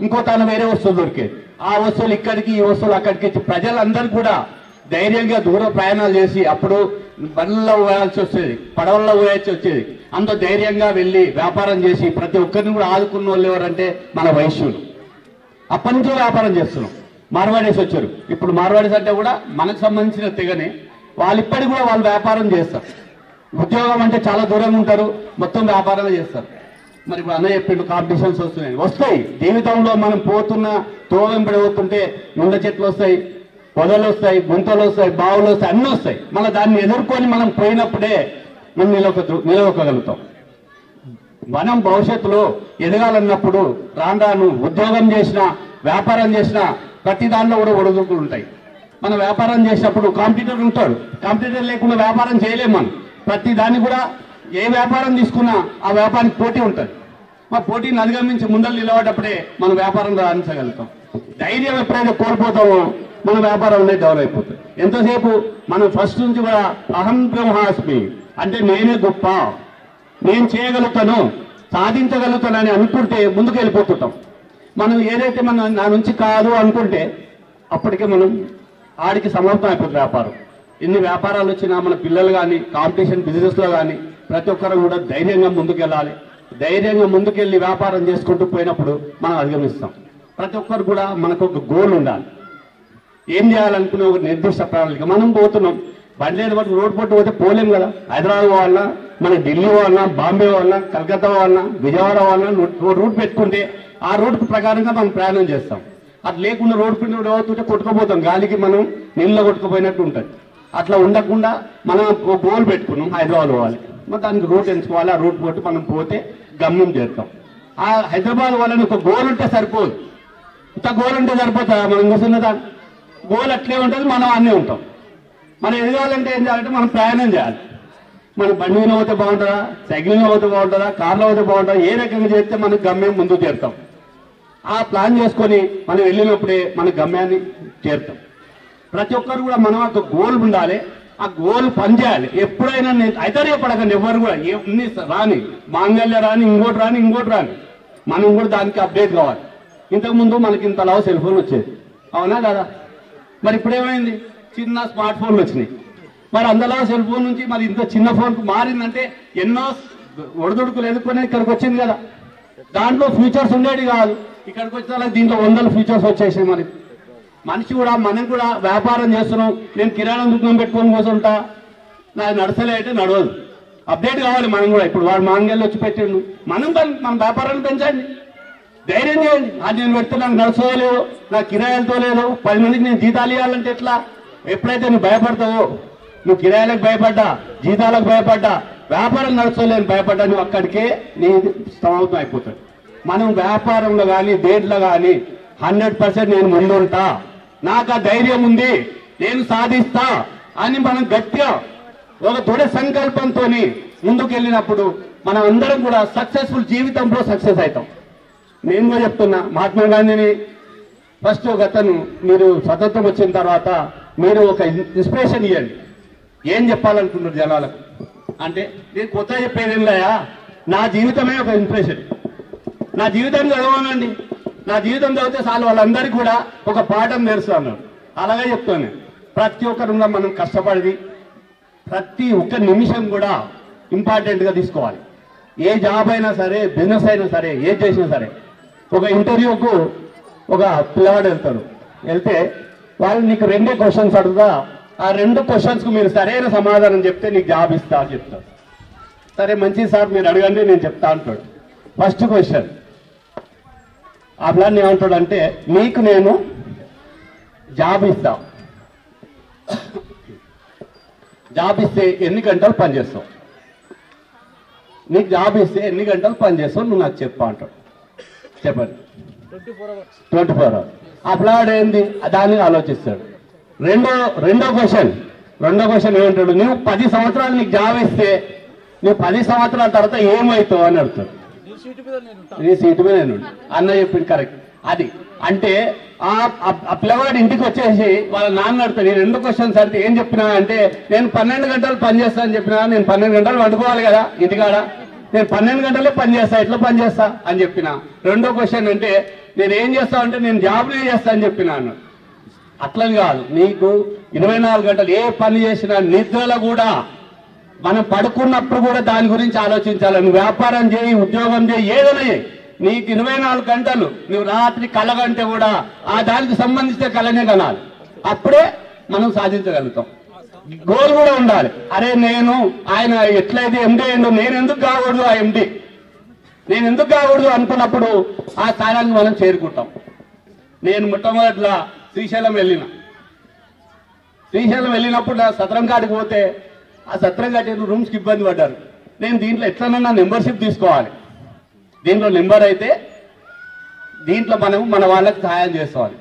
ఇంకో తాను వేరే వస్తువులు దొరికేది. ఆ వస్తువులు ఇక్కడికి, ఈ వస్తువులు అక్కడికి ప్రజలందరూ కూడా ధైర్యంగా దూర ప్రయాణాలు చేసి, అప్పుడు బండ్లలో పోయాల్సి వచ్చేది, పడవల్లో పోయాల్సి వచ్చేది. అంత ధైర్యంగా వెళ్ళి వ్యాపారం చేసి ప్రతి ఒక్కరిని కూడా ఆదుకున్న వాళ్ళు ఎవరంటే మన వైశ్యులు. అప్పటి నుంచి వ్యాపారం చేస్తున్నాం. మార్వాడీస్ వచ్చారు. ఇప్పుడు మార్వాడీస్ అంటే కూడా మనకు సంబంధించిన తెగనే. వాళ్ళు ఇప్పటికి కూడా వాళ్ళు వ్యాపారం చేస్తారు. ఉద్యోగం అంటే చాలా దూరంగా ఉంటారు, మొత్తం వ్యాపారాలు చేస్తారు. మరి ఇప్పుడు అన్న చెప్పిండు కాంపిటీషన్స్ వస్తాయి జీవితంలో. మనం పోతున్న తోవెంబడి పోతుంటే ముండ చెట్లు వస్తాయి, పొదలు వస్తాయి, గుంతలు వస్తాయి, బావులు వస్తాయి, అన్నీ వస్తాయి. మళ్ళీ దాన్ని ఎదుర్కొని మనం పోయినప్పుడే మనం నిలవగలుగుతాం. మనం భవిష్యత్తులో ఎదగాలన్నప్పుడు రాను ఉద్యోగం చేసినా, వ్యాపారం చేసినా ప్రతి దానిలో కూడా ఒడిదుడుకులు ఉంటాయి. మనం వ్యాపారం చేసినప్పుడు కాంపిటీటర్ ఉంటాడు. కాంపిటీటర్ లేకుండా వ్యాపారం చేయలేము. మనం ప్రతి దాన్ని కూడా ఏ వ్యాపారం తీసుకున్నా ఆ వ్యాపారానికి పోటీ ఉంటుంది. మా పోటీని అధిగమించి ముందలు నిలబడ్డప్పుడే మనం వ్యాపారం రాణించగలుగుతాం. ధైర్యం ఎప్పుడైతే కోల్పోతామో మన వ్యాపారం అనేది డెవలప్ అయిపోతుంది. ఎంతసేపు మనం ఫస్ట్ నుంచి కూడా అహం బ్రహ్మాస్మి అంటే నేనే గొప్ప, నేను చేయగలుగుతాను, సాధించగలుగుతానని అనుకుంటే ముందుకు వెళ్ళిపోతుంటాం. మనం ఏదైతే మనం నా నుంచి కాదు అనుకుంటే అప్పటికే మనం ఆడికి సమాప్తం అయిపోతుంది వ్యాపారం. ఎన్ని వ్యాపారాలు వచ్చినా మన పిల్లలు కానీ కాంపిటీషన్ బిజినెస్లో కానీ ప్రతి ఒక్కరు కూడా ధైర్యంగా ముందుకెళ్ళాలి. ధైర్యంగా ముందుకెళ్ళి వ్యాపారం చేసుకుంటూ పోయినప్పుడు మనం అధిగమిస్తాం. ప్రతి ఒక్కరు కూడా మనకు ఒక గోల్ ఉండాలి. ఏం చేయాలనుకునే ఒక నిర్దిష్ట ప్రణాళిక. మనం పోతున్నాం, బండి లేని బట్టి రోడ్ పట్టు పోతే పోలేం కదా. హైదరాబాద్ పోవాలన్నా, మన ఢిల్లీ పోవాలన్నా, బాంబే పోవాలన్నా, కలకత్తా పోవాలన్నా, విజయవాడ పోవాలన్నా రూట్ పెట్టుకుంటే ఆ రూట్ ప్రకారంగా మనం ప్రయాణం చేస్తాం. అది లేకుండా రోడ్ పిండి అవుతుంటే కొట్టుకుపోతాం, గాలికి మనం నీళ్ళలో కొట్టుకుపోయినట్టు ఉంటుంది. అట్లా ఉండకుండా మనం ఒక గోల్ పెట్టుకున్నాం, హైదరాబాద్ పోవాలి, మరి దానికి రూట్ ఎంచుకోవాలి. ఆ రూట్ పోతే మనం పోతే గమ్యం చేస్తాం. ఆ హైదరాబాద్ వాళ్ళని ఒక గోల్ ఉంటే సరిపోదు. ఇంత గోల్ ఉంటే సరిపోతుందా? మనం కూర్చున్నదా? గోల్ అట్లే ఉంటుంది, మనం అన్నీ ఉంటాం. మనం ఎదగాలంటే ఏం చేయాలంటే మనం ప్రయాణం చేయాలి. మనం బండి మీద పోతే బాగుంటుందా, సైకిల్ మీద పోతే బాగుంటుందా, కార్లో పోతే బాగుంటుందా, ఏ రకంగా చేస్తే మనకు గమ్యం ముందుకు చేరుతాం. ఆ ప్లాన్ చేసుకొని మనం వెళ్ళినప్పుడే మన గమ్యాన్ని చేరుతాం. ప్రతి ఒక్కరు కూడా మనం ఒక గోల్ ఉండాలి. ఆ గోల్ పనిచేయాలి. ఎప్పుడైనా ఐతర్యపడకండి ఎవరు కూడా. ఎన్ని రాని మాంగళ్య రాని, ఇంకోటి రాని, మనం కూడా దానికి అప్డేట్ కావాలి. ఇంతకుముందు మనకి ఇంతలా సెల్ ఫోన్ వచ్చేది, అవునా కదా? మరి ఇప్పుడేమైంది? చిన్న స్మార్ట్ ఫోన్లు వచ్చినాయి. మరి అందులో సెల్ ఫోన్ నుంచి మరి ఇంత చిన్న ఫోన్కు మారిందంటే ఎన్నో ఒడిదుడుకులు ఎదుర్కొనే ఇక్కడికి వచ్చింది కదా. దాంట్లో ఫ్యూచర్స్ ఉండేవి కాదు. ఇక్కడికి వచ్చిన దీంట్లో 100 ఫ్యూచర్స్ వచ్చేసాయి. మరి మనిషి కూడా, మనం కూడా వ్యాపారం చేస్తున్నాం. నేను కిరాణా దుకాణం పెట్టుకొని కూర్చుంటా, నాకు నడసలే అంటే నడవదు. అప్డేట్ కావాలి మనం కూడా. ఇప్పుడు వాడు మాంగళ్యం వచ్చి పెట్టిండు, మనం మన వ్యాపారాన్ని పెంచండి, ధైర్యం చేయండి. అది నేను పెడితే నాకు నడుచోలేదు, నాకు కిరాయిలతో లేదు, 10 మందికి నేను జీతాలు ఇవ్వాలంటే ఎట్లా? ఎప్పుడైతే నువ్వు భయపడతావో, నువ్వు కిరాయిలకు భయపడ్డా, జీతాలకు భయపడ్డా, వ్యాపారం నడుచోలేని భయపడ్డా, నువ్వు అక్కడికే నీ సమాప్తం అయిపోతాడు. మనం వ్యాపారంలో కానీ దేంట్లో కానీ 100% నేను ముందుంటా, నాకు ఆ ధైర్యం ఉంది, నేను సాధిస్తా అని మనం గట్టిగా ఒక దృఢ సంకల్పంతో ముందుకు వెళ్ళినప్పుడు మనం అందరం కూడా సక్సెస్ఫుల్ జీవితంలో సక్సెస్ అవుతాం. నేను కూడా చెప్తున్నా, మహాత్మా గాంధీని ఫస్ట్ ఒక అతను, మీరు స్వతంత్రం వచ్చిన తర్వాత మీరు ఒక ఇన్స్పిరేషన్ ఇవ్వండి. ఏం చెప్పాలనుకున్నారు జనాలకు అంటే, నేను కొత్తగా చెప్పేది ఏం లేయా, నా జీవితమే ఒక ఇన్స్పిరేషన్. నా జీవితాన్ని చదవాలండి, నా జీవితం చదివితే చాలు వాళ్ళందరికీ కూడా ఒక పాఠం తెలుసు అన్నాడు. అలాగే చెప్తాను, ప్రతి ఒక్కరు మనం కష్టపడి ప్రతి ఒక్క నిమిషం కూడా ఇంపార్టెంట్గా తీసుకోవాలి. ఏ జాబ్ అయినా సరే, బిజినెస్ అయినా సరే, ఏది చేసినా సరే. ఒక ఇంటర్వ్యూకు ఒక పిల్లవాడు వెళ్తే వాళ్ళు నీకు 2 క్వశ్చన్స్ అడుగుతా, ఆ 2 క్వశ్చన్స్కు మీరు సరైన సమాధానం చెప్తే నీకు జాబ్ ఇస్తా అని చెప్తారు. సరే మంచిది సార్, మీరు అడగండి, నేను చెప్తా అంటాడు. ఫస్ట్ క్వశ్చన్, ఆ ప్లాన్ ఏమంటాడు అంటే, నీకు నేను జాబ్ ఇస్తా, జాబ్ ఇస్తే ఎన్ని గంటలు పనిచేస్తావు, నీకు జాబ్ ఇస్తే ఎన్ని గంటలు పనిచేస్తావు నువ్వు నాకు చెప్పా అంటాడు. చెప్పండి, 24 hours. ఆ ప్లాన్ ఏంది దాన్ని ఆలోచిస్తాడు. రెండో క్వశ్చన్ ఏమంటాడు, నువ్వు 10 సంవత్సరాలు నీకు జాబ్ ఇస్తే నువ్వు 10 సంవత్సరాల తర్వాత ఏమవుతావు అని అడుగుతాడు. నీ సీటు మీద నేను అన్న చెప్పింది కరెక్ట్. అది అంటే ఆ పిల్లవాడు ఇంటికి వచ్చేసి వాళ్ళ నాన్న అడుగుతాడు, ఈ 2 క్వశ్చన్స్ అంటే ఏం చెప్పినా అంటే, నేను 12 గంటలు పని చేస్తా అని చెప్పినా, నేను 12 గంటలు వండుకోవాలి కదా ఇంటికాడ, నేను 12 గంటలే పని చేస్తా, ఎట్లా పని చేస్తా అని చెప్పిన. రెండో క్వశ్చన్ అంటే, నేను ఏం చేస్తా అంటే, నేను జాబ్నే చేస్తా అని చెప్పినాను. అట్లని కాదు, నీకు 24 గంటలు ఏ పని చేసినా, నిద్రలో కూడా మనం పడుకున్నప్పుడు కూడా దాని గురించి ఆలోచించాలి. నువ్వు వ్యాపారం చేయి, ఉద్యోగం చేయి, ఏదైనా చేయి, నీకు 24 గంటలు నువ్వు రాత్రి కలగంటే కూడా ఆ దానికి సంబంధించిన కళనే కనాలి. అప్పుడే మనం సాధించగలుగుతాం. గోల్ కూడా ఉండాలి. అరే నేను ఆయన ఎట్లయితే ఎండి అయ్యిండో నేను ఎందుకు కాకూడదు, ఆ ఎండి నేను ఎందుకు కాకూడదు అనుకున్నప్పుడు ఆ స్థానాన్ని మనం చేరుకుంటాం. నేను మొట్టమొదటిలా శ్రీశైలం వెళ్ళినప్పుడు నా సత్రం కాడికి పోతే ఆ సత్రం కాటి రూమ్స్కి ఇబ్బంది పడ్డారు. నేను దీంట్లో ఎట్లనన్నా మెంబర్షిప్ తీసుకోవాలి, దీంట్లో నెంబర్ అయితే దీంట్లో మనం మన వాళ్ళకి సహాయం చేసుకోవాలి.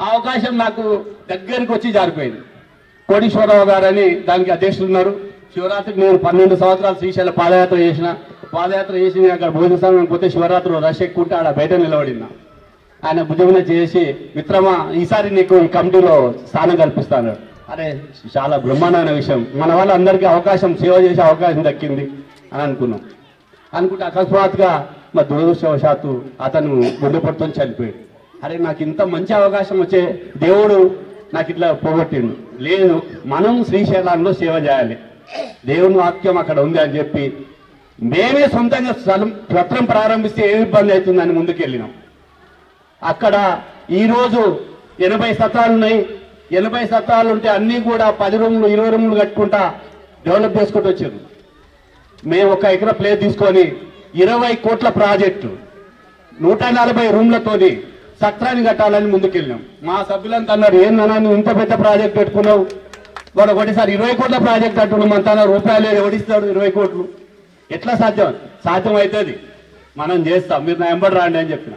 ఆ అవకాశం నాకు దగ్గరికి వచ్చి జారిపోయింది. కోటీశ్వరరావు గారు అని దానికి అధ్యక్షులు ఉన్నారు. శివరాత్రికి నేను 12 సంవత్సరాలు శ్రీశైలం పాదయాత్ర చేసి అక్కడ భోజన సమయం పోతే శివరాత్రి రష్ ఎక్కువ ఉంటే ఆడ బయట నిలబడినా. ఆయన భుజమున చేసి, మిత్రమా ఈసారి నీకు ఈ కమిటీలో స్థానం కల్పిస్తాను. అరే చాలా బ్రహ్మాండమైన విషయం, మన వాళ్ళందరికీ సేవ చేసే అవకాశం దక్కింది అని అనుకుంటే అకస్మాత్తుగా మా దురదృష్టవశాత్తు అతను గుండెపట్టుతో చనిపోయాడు. అరే నాకు ఇంత మంచి అవకాశం వచ్చే దేవుడు నాకు ఇట్లా పోగొట్టిండు. లేదు, మనం శ్రీశైలంలో సేవ చేయాలి. దేవుని వాక్యం అక్కడ ఉంది అని చెప్పి మేమే సొంతంగా సత్రం ప్రారంభిస్తే ఏ ఇబ్బంది అవుతుందని ముందుకెళ్ళినాం. అక్కడ ఈరోజు 80 సత్రాలు ఉన్నాయి. 80 సత్రాలు ఉంటే అన్నీ కూడా 10 రూములు 20 రూములు కట్టుకుంటా డెవలప్ చేసుకుంటూ వచ్చారు. మేము 1 ఎకరా ప్లేస్ తీసుకొని 20 కోట్ల ప్రాజెక్టు 140 రూమ్లతోని సత్రాన్ని కట్టాలని ముందుకెళ్ళినాం. మా సభ్యులంతా అన్నారు, ఏందన్నా నువ్వు ఇంత పెద్ద ప్రాజెక్ట్ పెట్టుకున్నావు, వాడు ఒకటిసారి 20 కోట్ల ప్రాజెక్ట్ అంటున్నాం, అంతా రూపాయలు ఎవడిస్తాడు 20 కోట్లు, ఎట్లా సాధ్యం? సాధ్యం అవుతుంది, మనం చేస్తాం, మీరు నా ఎంబడి రాండి అని చెప్పిన.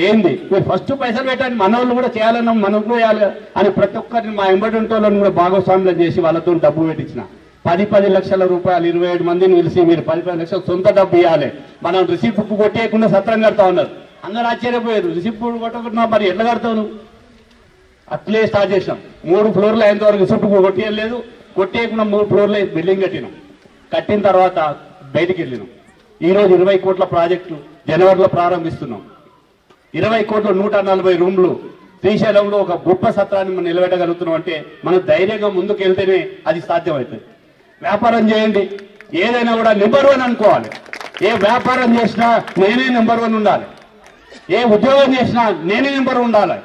ఏంది మీరు ఫస్ట్ పైసలు పెట్టండి, మన వాళ్ళు కూడా చేయాలన్నా మనం కూడా చేయాలి అని ప్రతి ఒక్కరిని మా ఎంబడి ఉంటోళ్ళని కూడా భాగస్వామ్యం చేసి వాళ్ళతో డబ్బు పెట్టించిన. 10 లక్షల రూపాయలు 27 మందిని పిలిచి మీరు 10 లక్షలు సొంత డబ్బు ఇవ్వాలి, మనం రిసిప్ట్ బుక్ కొట్టేయకుండా సత్రం కడతా ఉన్నారు. అందరూ ఆశ్చర్యపోయారు, రిసిప్ట్ బుక్ కొట్టకుండా మరి ఎట్లా కడతావు నువ్వు? అట్లే స్టార్ట్ చేసినాం. 3 ఫ్లోర్లు అయ్యేంతవరకు రిసిప్ట్ బుక్ కొట్టేయలేదు, కొట్టేయకుండా 3 ఫ్లోర్లు బిల్డింగ్ కట్టినాం. కట్టిన తర్వాత బయటికి వెళ్ళినాం. ఈరోజు 20 కోట్ల ప్రాజెక్టు జనవరిలో ప్రారంభిస్తున్నాం. 20 కోట్ల 140 రూమ్లు శ్రీశైలంలో ఒక గొప్ప సత్రాన్ని మనం నిలబెట్టగలుగుతున్నాం అంటే మనం ధైర్యంగా ముందుకు వెళ్తేనే అది సాధ్యమవుతుంది. వ్యాపారం చేయండి, ఏదైనా కూడా నెంబర్ 1 అనుకోవాలి. ఏ వ్యాపారం చేసినా నేనే నెంబర్ 1 ఉండాలి, ఏ ఉద్యోగం చేసినా నేనే నెంబర్ 1 ఉండాలి.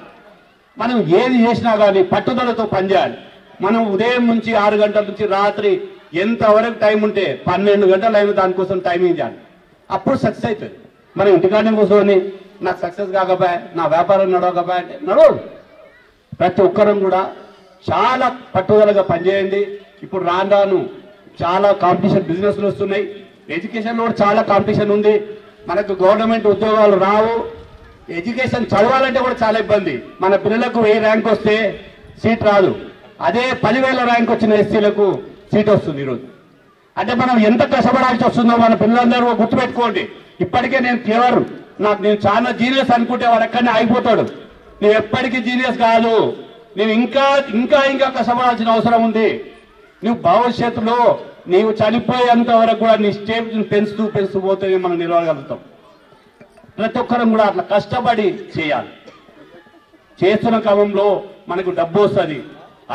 మనం ఏది చేసినా కానీ పట్టుదలతో పనిచేయాలి. మనం ఉదయం నుంచి 6 గంటల నుంచి రాత్రి ఎంతవరకు టైం ఉంటే 12 గంటలు అయినా దానికోసం టైమింగ్ చేయాలి, అప్పుడు సక్సెస్ అవుతుంది. మనం ఇంటికాడనే కూర్చొని నాకు సక్సెస్ కాకపోయా, నా వ్యాపారం నడవకపోయా అంటే నడవదు. ప్రతి ఒక్కరం కూడా చాలా పట్టుదలగా పనిచేయండి. ఇప్పుడు రాను చాలా కాంపిటీషన్ బిజినెస్లు వస్తున్నాయి, ఎడ్యుకేషన్లో కూడా చాలా కాంపిటీషన్ ఉంది. మనకు గవర్నమెంట్ ఉద్యోగాలు రావు, ఎడ్యుకేషన్ చదవాలంటే కూడా చాలా ఇబ్బంది. మన పిల్లలకు 1000 ర్యాంక్ వస్తే సీట్ రాదు, అదే 10,000 ర్యాంక్ వచ్చిన ఎస్సీలకు సీట్ వస్తుంది ఈరోజు. అంటే మనం ఎంత కష్టపడాల్సి వస్తుందో మన పిల్లలందరూ గుర్తుపెట్టుకోండి. ఇప్పటికే నేను నేను చాలా జీనియస్ అనుకుంటే వాడు ఎక్కడనే ఆగిపోతాడు. నువ్వు ఎప్పటికీ జీనియస్ కాదు, నువ్వు ఇంకా ఇంకా ఇంకా కష్టపడాల్సిన అవసరం ఉంది. నువ్వు భవిష్యత్తులో నీవు చనిపోయేంత వరకు కూడా నీ స్టేజ్ని పెంచుతూ పోతే మనం నిలవగలుగుతాం. ప్రతి ఒక్కరం కూడా అట్లా కష్టపడి చేయాలి. చేస్తున్న క్రమంలో మనకు డబ్బు వస్తుంది,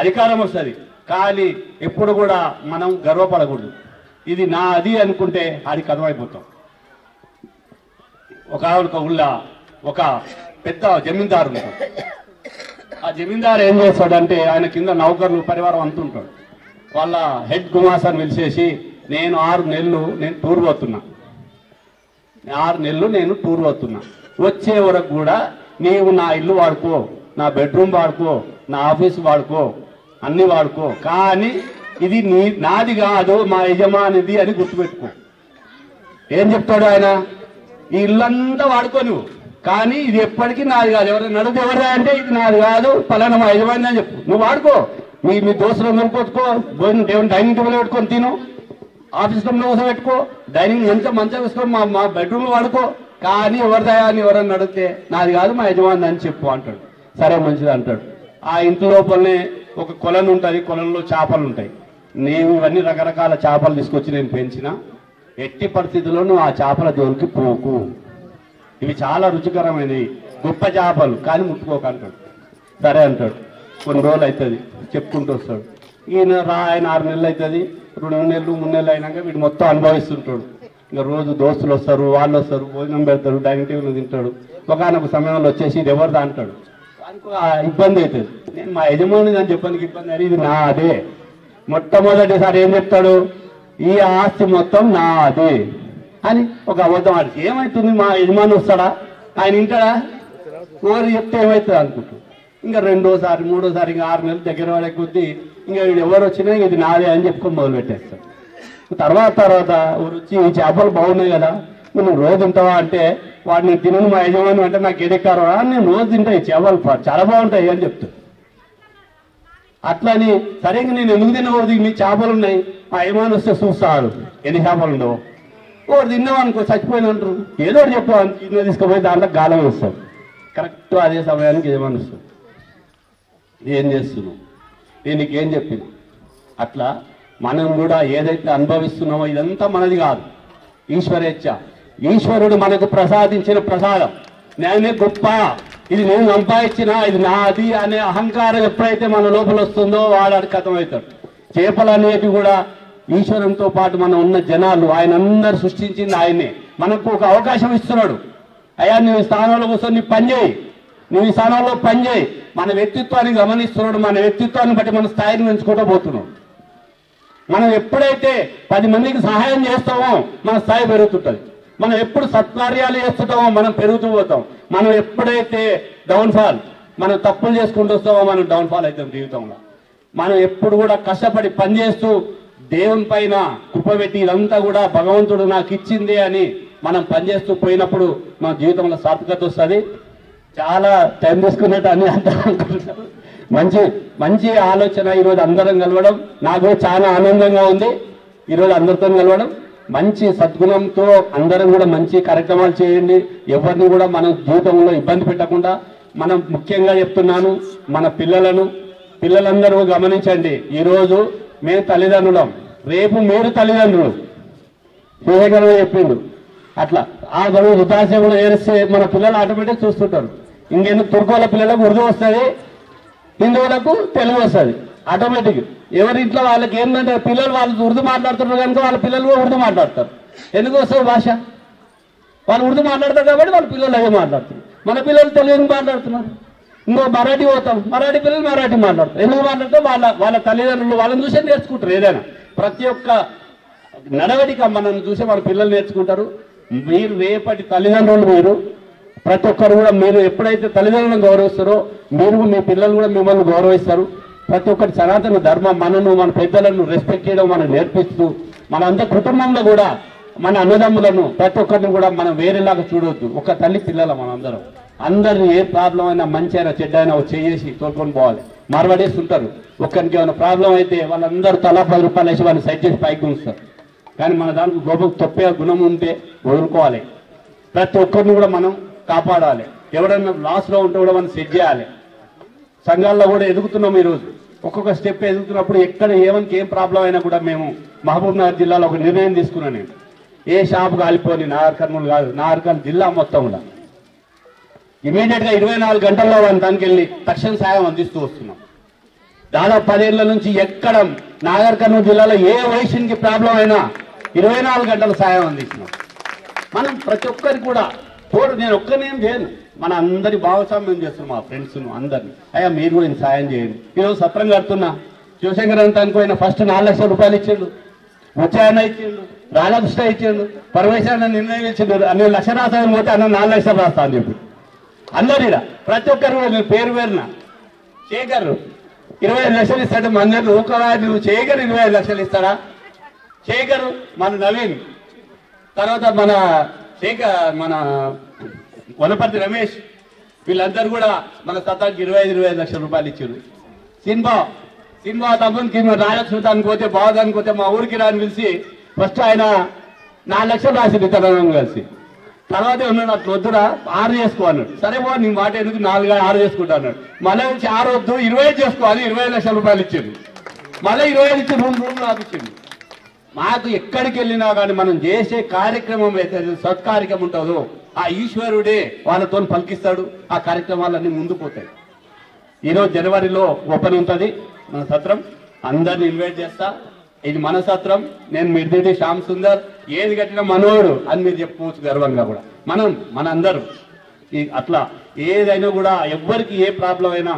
అధికారం వస్తుంది, కానీ ఎప్పుడు కూడా మనం గర్వపడకూడదు. ఇది నా అది అనుకుంటే అది కథమైపోతాం. ఒక ఊళ్ళో ఒక పెద్ద జమీందారు ఉంటాడు. ఆ జమీందారు ఏం చేస్తాడంటే ఆయన కింద నౌకర్లు పరివారం అంతుంటాడు. వాళ్ళ హెడ్ గుమాసాన్ని పిలిచేసి నేను 6 నెలలు నేను టూర్ పోతున్నా, 6 నెలలు నేను టూర్ పోతున్నా, వచ్చే వరకు కూడా నీవు నా ఇల్లు వాడుకో, నా బెడ్రూమ్ వాడుకో, నా ఆఫీస్ వాడుకో, అన్ని వాడుకో, కానీ ఇది నాది కాదు మా యజమానిది అని గుర్తుపెట్టుకో. ఏం చెప్తాడు ఆయన? ఈ ఇల్లంతా వాడుకో నువ్వు, కానీ ఇది ఎప్పటికీ నాది కాదు. ఎవరైనా నడుపు ఎవరా అంటే ఇది నాది కాదు, పలానా మా యజమాని అని చెప్పు. నువ్వు వాడుకో, మీ దోస్తులు నిలుపుకొచ్చుకో, దేవుని డైనింగ్ టేబుల్ పెట్టుకొని తిను, ఆఫీస్ రూమ్లో కోసం పెట్టుకో, డైనింగ్ మంచం వేసుకొని మా బెడ్రూమ్లో వాడుకో, కానీ ఎవరిదయా అని ఎవరైనా నడితే నాది కాదు మా యజమాని అని చెప్పు అంటాడు. సరే మంచిది అంటాడు. ఆ ఇంటి లోపలనే ఒక కొలను ఉంటుంది, కొలంలో చేపలు ఉంటాయి. నేను ఇవన్నీ రకరకాల చేపలు తీసుకొచ్చి నేను పెంచిన, ఎట్టి పరిస్థితుల్లో నువ్వు ఆ చేపల జోలికి పోకు, ఇవి చాలా రుచికరమైనవి, గొప్ప చేపలు, కానీ ముట్టుకోక అంటాడు. సరే అంటాడు. కొన్ని రోజులు అవుతుంది, చెప్పుకుంటూ వస్తాడు. ఆయన 6 నెలలు అవుతుంది, 2 నెలలు 3 నెలలు అయినాక వీడు మొత్తం అనుభవిస్తుంటాడు. ఇంకా రోజు దోస్తులు వస్తారు, వాళ్ళు వస్తారు, భోజనం పెడతారు, డైనింగ్ టేబుల్ తింటాడు. ఒకనొక సమయంలో వచ్చేసి ఇది ఎవరిదా అంటాడు. దానికి ఇబ్బంది అవుతుంది. నేను మా యజమాని అని చెప్పడానికి ఇబ్బంది అని, ఇది నా అదే. మొట్టమొదటిసారి ఏం చెప్తాడు? ఈ ఆస్తి మొత్తం నా అదే అని ఒక అబద్ధం ఆడి. ఏమవుతుంది? మా యజమాని వస్తాడా, ఆయన వింటాడా? ఎవరు చెప్తే ఏమవుతుంది అనుకుంటాడు. ఇంకా 2వ సారి 3వ సారి ఇంకా 6 నెలలు దగ్గర వాడే కొద్దీ ఇంకా వీడు ఎవరు వచ్చినా ఇది నాదే అని చెప్పుకొని మొదలు పెట్టేస్తాడు. తర్వాత ఊరు వచ్చి ఈ చేపలు బాగున్నాయి కదా, నువ్వు రోజు తింటావా అంటే వాడు నేను తినను మా యజమాని అంటే నాకు ఎదెక్కారా, నేను రోజు తింటా, ఈ చేపలు చాలా బాగుంటాయి అని చెప్తాడు. అట్లని సరే నేను ఎందుకు తినకూడదు, మీ చేపలు ఉన్నాయి, మా యజమాని వస్తే చూస్తాడు ఎన్ని చేపలు ఉండవు. ఒకటి తిన్నావు అనుకో చచ్చిపోయిన అంటారు, ఏదో ఒకటి చెప్పావు కింద తీసుకుపోయి దాంట్లో గాలం వేస్తాడు. కరెక్ట్ అదే సమయానికి యజమాని వస్తాడు. ఏం చేస్తున్నావు, నేను నీకేం చెప్పిన? అట్లా మనం కూడా ఏదైతే అనుభవిస్తున్నామో ఇదంతా మనది కాదు, ఈశ్వరేచ్ఛ. ఈశ్వరుడు మనకు ప్రసాదించిన ప్రసాదం. నేనే గొప్ప, ఇది నేను సంపాదించిన, ఇది నాది అనే అహంకారం ఎప్పుడైతే మన లోపల వస్తుందో వాడు కథమవుతాడు. చేపలు అనేవి కూడా ఈశ్వరంతో పాటు మనం ఉన్న జనాలు ఆయన అందరు సృష్టించింది ఆయనే. మనకు ఒక అవకాశం ఇస్తున్నాడు. అయ్యా నువ్వు ఈ స్థానంలో కూర్చొని నీ పని చేయి, నువ్వు ఈ స్థానంలో పని చేయి. మన వ్యక్తిత్వాన్ని గమనిస్తున్నాడు. మన వ్యక్తిత్వాన్ని బట్టి మన స్థాయిని పెంచుకుంటూ పోతున్నాం. మనం ఎప్పుడైతే 10 మందికి సహాయం చేస్తామో మన స్థాయి పెరుగుతుంటుంది. మనం ఎప్పుడు సత్కార్యాలు చేస్తుంటామో మనం పెరుగుతూ పోతాం. మనం ఎప్పుడైతే డౌన్ఫాల్, మనం తప్పులు చేసుకుంటూ వస్తామో మనం డౌన్ఫాల్ అవుతాం జీవితంలో. మనం ఎప్పుడు కూడా కష్టపడి పనిచేస్తూ దేవుని పైన కుప్పబెట్టి ఇదంతా కూడా భగవంతుడు నాకు ఇచ్చిందే అని మనం పనిచేస్తూ పోయినప్పుడు మన జీవితంలో సార్థకత వస్తుంది. చాలా టైం తీసుకున్నట్టు అని అందరూ అనుకుంటున్నారు. మంచి ఆలోచన ఈరోజు అందరం కలవడం నాకు చాలా ఆనందంగా ఉంది. ఈరోజు అందరితో కలవడం మంచి సద్గుణంతో అందరం కూడా మంచి కార్యక్రమాలు చేయండి. ఎవరిని కూడా మన జీవితంలో ఇబ్బంది పెట్టకుండా మనం ముఖ్యంగా చెప్తున్నాను, మన పిల్లలందరూ గమనించండి. ఈరోజు మేము తల్లిదండ్రులం, రేపు మీరు తల్లిదండ్రులు. శేఖర్ చెప్పిండు అట్లా. ఆ గడువు వృద్ధాశ్రమంలో ఏరిస్తే మన పిల్లలు ఆటోమేటిక్ చూస్తుంటారు. ఇంకెందుకు తుర్కోల పిల్లలకు ఉర్దూ వస్తుంది, హిందువులకు తెలుగు వస్తుంది ఆటోమేటిక్. ఎవరి ఇంట్లో వాళ్ళకి ఏంటంటే పిల్లలు వాళ్ళు ఉర్దూ మాట్లాడుతున్నారు కనుక వాళ్ళ పిల్లలు ఉర్దూ మాట్లాడతారు. ఎందుకు వస్తుంది భాష? వాళ్ళు ఉర్దూ మాట్లాడతారు కాబట్టి వాళ్ళ పిల్లలు అదే మాట్లాడుతారు. మన పిల్లలు తెలుగు మాట్లాడుతున్నారు. ఇంకో మరాఠీ పోతాం, మరాఠీ పిల్లలు మరాఠీ మాట్లాడతారు. ఎందుకు మాట్లాడితే వాళ్ళ తల్లిదండ్రులు వాళ్ళని చూసే నేర్చుకుంటారు. ఏదైనా ప్రతి ఒక్క నడవడిక మనం చూసే వాళ్ళ పిల్లలు నేర్చుకుంటారు. మీరు రేపటి తల్లిదండ్రులు, మీరు ప్రతి ఒక్కరు కూడా మీరు ఎప్పుడైతే తల్లిదండ్రులను గౌరవిస్తారో మీరు మీ పిల్లలు కూడా మిమ్మల్ని గౌరవిస్తారు. ప్రతి ఒక్కటి సనాతన ధర్మం మన పెద్దలను రెస్పెక్ట్ చేయడం మనం నేర్పిస్తూ మన అంత కుటుంబంలో కూడా మన అన్నదమ్ములను ప్రతి ఒక్కరిని కూడా మనం వేరేలాగా చూడవద్దు. ఒక తల్లి పిల్లల మనందరం అందరిని ఏ ప్రాబ్లం అయినా మంచి అయినా చెడ్డ అయినా చేసి తోలుకొని పోవాలి. మార్వాడేస్తుంటారు. ఒక్కరికి ఏమైనా ప్రాబ్లం అయితే వాళ్ళందరూ తలా 10 రూపాయలు వేసి వాళ్ళని సైడ్ చేసి పైకి ఉంచుతారు. కానీ మన దానికి గొప్ప తప్పే గుణం ఉంటే వదులుకోవాలి. ప్రతి ఒక్కరిని కూడా మనం కాపాడాలి. ఎవరైనా లాస్లో ఉంటే కూడా మనం సెట్ చేయాలి. సంఘాల్లో కూడా ఎదుగుతున్నాం. ఈరోజు ఒక్కొక్క స్టెప్ ఎదుగుతున్నప్పుడు ఎక్కడ ఏం ప్రాబ్లం అయినా కూడా మేము మహబూబ్ నగర్ జిల్లాలో ఒక నిర్ణయం తీసుకున్నాను. నేను ఏ షాపు కాలిపోని నాగర్ కర్నూలు కాదు, నాగర్ కర్నూలు జిల్లా మొత్తం కూడా ఇమీడియట్గా 24 గంటల్లో వాళ్ళని దానికి వెళ్ళి తక్షణ సాయం అందిస్తూ వస్తున్నాం. దాదాపు 10 ఏళ్ల నుంచి ఎక్కడ నాగర్ కర్నూలు జిల్లాలో ఏ వయసుకి ప్రాబ్లం అయినా 24 గంటల సాయం అందిస్తున్నాం. మనం ప్రతి ఒక్కరికి కూడా నేను ఒక్కనేం చేయను, మన అందరి భాగస్వామ్యం చేస్తున్నాం. మా ఫ్రెండ్స్ అందరినీ అయ్యా మీరు కూడా నేను సాయం చేయండి. ఈరోజు సత్రం కడుతున్నా. శివశంకర్ అంతా అనుకోయిన ఫస్ట్ 4 లక్షల రూపాయలు ఇచ్చిండు, ముత్యాయన ఇచ్చిండు, రాధాకృష్ణ ఇచ్చిండు, పరమేశ్వర నిర్ణయం ఇచ్చిండు. నేను లక్ష రాస్తాను పోతే అన్న 4 లక్షలు రాస్తా అని చెప్పి అందరు ప్రతి ఒక్కరు నేను పేరు పేరున శేఖర్ 25 లక్షలు ఇస్తాడు. మందరు ఒకవేళ నువ్వు శేఖర్ 25 లక్షలు ఇస్తాడా? శేఖర్, మన నవీన్, తర్వాత మన మన వనపర్తి రమేష్, వీళ్ళందరూ కూడా మన సత్తానికి 25 లక్షల రూపాయలు ఇచ్చారు. సినిమా తమ్మునికి రాజకృతానికి పోతే బాగుదానికి పోతే మా ఊరికి రాని పిలిచి ఫస్ట్ ఆయన 4 లక్షలు రాసింది తరం కలిసి. తర్వాత ఉన్నాడు అట్లా వద్దురా 6 చేసుకో అన్నాడు. సరే బా నీ మాట ఎందుకు 4 6 చేసుకుంటా అన్నాడు. మళ్ళీ వచ్చి 6 వద్దు 25 చేసుకో అని 25 లక్షల రూపాయలు ఇచ్చిండు. మళ్ళీ 25 ఇచ్చి 2 రూమ్లు రాపించిండు. మాకు ఎక్కడికి వెళ్ళినా కానీ మనం చేసే కార్యక్రమం అయితే సత్కార్యక్రమం ఉంటుందో ఆ ఈశ్వరుడే వాళ్ళతో పలికిస్తాడు. ఆ కార్యక్రమాలన్నీ ముందు పోతాయి. ఈరోజు జనవరిలో ఓపెన్ ఉంటుంది మన సత్రం. అందరిని ఇన్వైట్ చేస్తా. ఇది మన సత్రం. నేను మిర్దిటి శ్యామ్ సుందర్, ఏది కట్టినా మనోడు అని మీరు చెప్పుకోవచ్చు గర్వంగా కూడా. మనందరం అట్లా ఏదైనా కూడా ఎవ్వరికి ఏ ప్రాబ్లం అయినా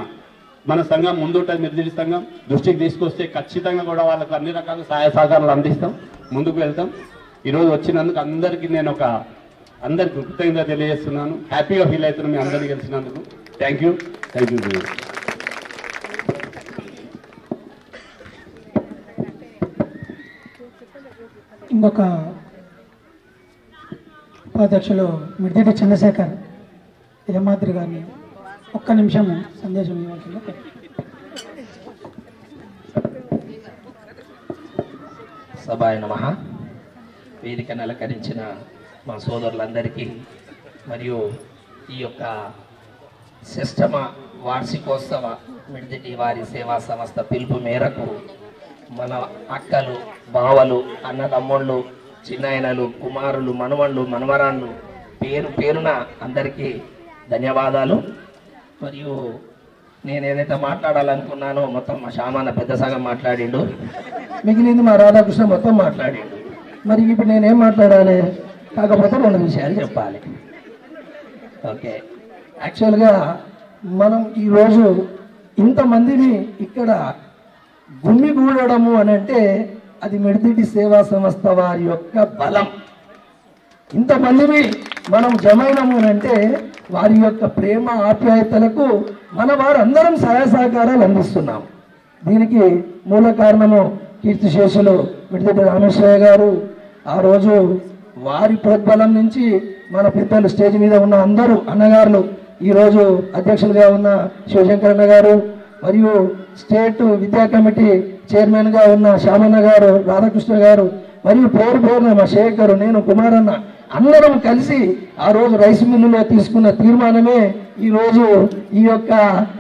మన సంఘం ముందుంటుంది. మిర్దిటి సంఘం దృష్టికి తీసుకొస్తే ఖచ్చితంగా కూడా వాళ్ళకి అన్ని రకాల సహాయ సహకారాలు అందిస్తాం, ముందుకు వెళ్తాం. ఈరోజు వచ్చినందుకు అందరికీ నేను అందరికి కృతజ్ఞత తెలియజేస్తున్నాను. హ్యాపీగా ఫీల్ అవుతున్నాను మీ అందరినీ కలిసినందుకు. Thank you. ఇంకొక ఉపాధ్యక్షులు మిర్దిటి చంద్రశేఖర్ యమాద్రి గారిని ఒక్క నిమిషం సందేశం ఇవ్వాల్సింది. సభాయ నమః. వేదికను అలంకరించిన మా సోదరులందరికీ మరియు ఈ యొక్క సిస్టమ వార్షికోత్సవ మిర్దిటి వారి సేవా సంస్థ పిలుపు మేరకు మన అక్కలు, బావలు, అన్నదమ్ముళ్ళు, చిన్నాయనలు, కుమారులు, మనవళ్ళు, మనవరాళ్ళు పేరు పేరున అందరికీ ధన్యవాదాలు. మరియు నేను ఏదైతే మాట్లాడాలనుకున్నానో మొత్తం మా శ్యామన్న పెద్ద సగం మాట్లాడిండు. మిగిలింది మా రాధాకృష్ణ మొత్తం మాట్లాడాడు. మరి ఇప్పుడు నేనేం మాట్లాడాలి? కాకపోతే 2 విషయాలు చెప్పాలి. ఓకే, యాక్చువల్గా మనం ఈరోజు ఇంతమందిని ఇక్కడ గుమ్మిగూడము అని అంటే అది మిడిదిటి సేవా సంస్థ వారి యొక్క బలం. ఇంతమందిని మనం జమైనము అని అంటే వారి యొక్క ప్రేమ ఆప్యాయతలకు మన వారందరం సహాయ సహకారాలు అందిస్తున్నాం. దీనికి మూల కారణము కీర్తిశేషులు మిడిదిటి రామేశ్వరయ్య గారు. ఆ రోజు వారి ప్రోద్బలం నుంచి మన పెద్దలు స్టేజ్ మీద ఉన్న అందరూ అన్నగారులు, ఈరోజు అధ్యక్షులుగా ఉన్న శివశంకరన్న గారు, మరియు స్టేట్ విద్యా కమిటీ చైర్మన్గా ఉన్న శ్యామన్న గారు, రాధాకృష్ణ గారు, మరియు పేరున మా శేఖర్, నేను, కుమారన్న అందరం కలిసి ఆ రోజు రైస్ మిల్లులో తీసుకున్న తీర్మానమే ఈరోజు ఈ యొక్క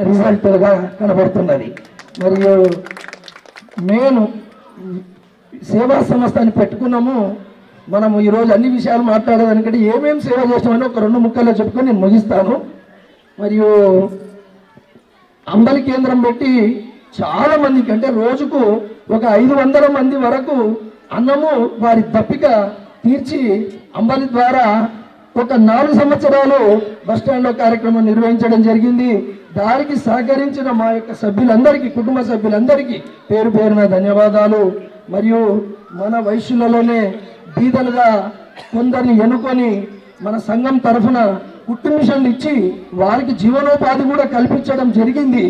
రిజల్ట్గా కనబడుతున్నది. మరియు నేను సేవా సంస్థ అని పెట్టుకున్నాము. మనము ఈరోజు అన్ని విషయాలు మాట్లాడేదానికంటే ఏమేమి సేవ చేస్తామని ఒక 2 ముక్కల్లో చెప్పుకొని నేను ముగిస్తాను. మరియు అంబలి కేంద్రం పెట్టి చాలా మందికి, అంటే రోజుకు ఒక 500 మంది వరకు అన్నము వారి దప్పిక తీర్చి అంబలి ద్వారా ఒక 4 సంవత్సరాలు బస్టాండ్లో కార్యక్రమం నిర్వహించడం జరిగింది. దానికి సహకరించిన మా యొక్క సభ్యులందరికీ, కుటుంబ సభ్యులందరికీ పేరున ధన్యవాదాలు. మరియు మన వైశ్యులలోనే బీదలుగా కొందరిని ఎన్నుకొని మన సంఘం తరఫున కుట్టు మిషన్లు ఇచ్చి వారికి జీవనోపాధి కూడా కల్పించడం జరిగింది.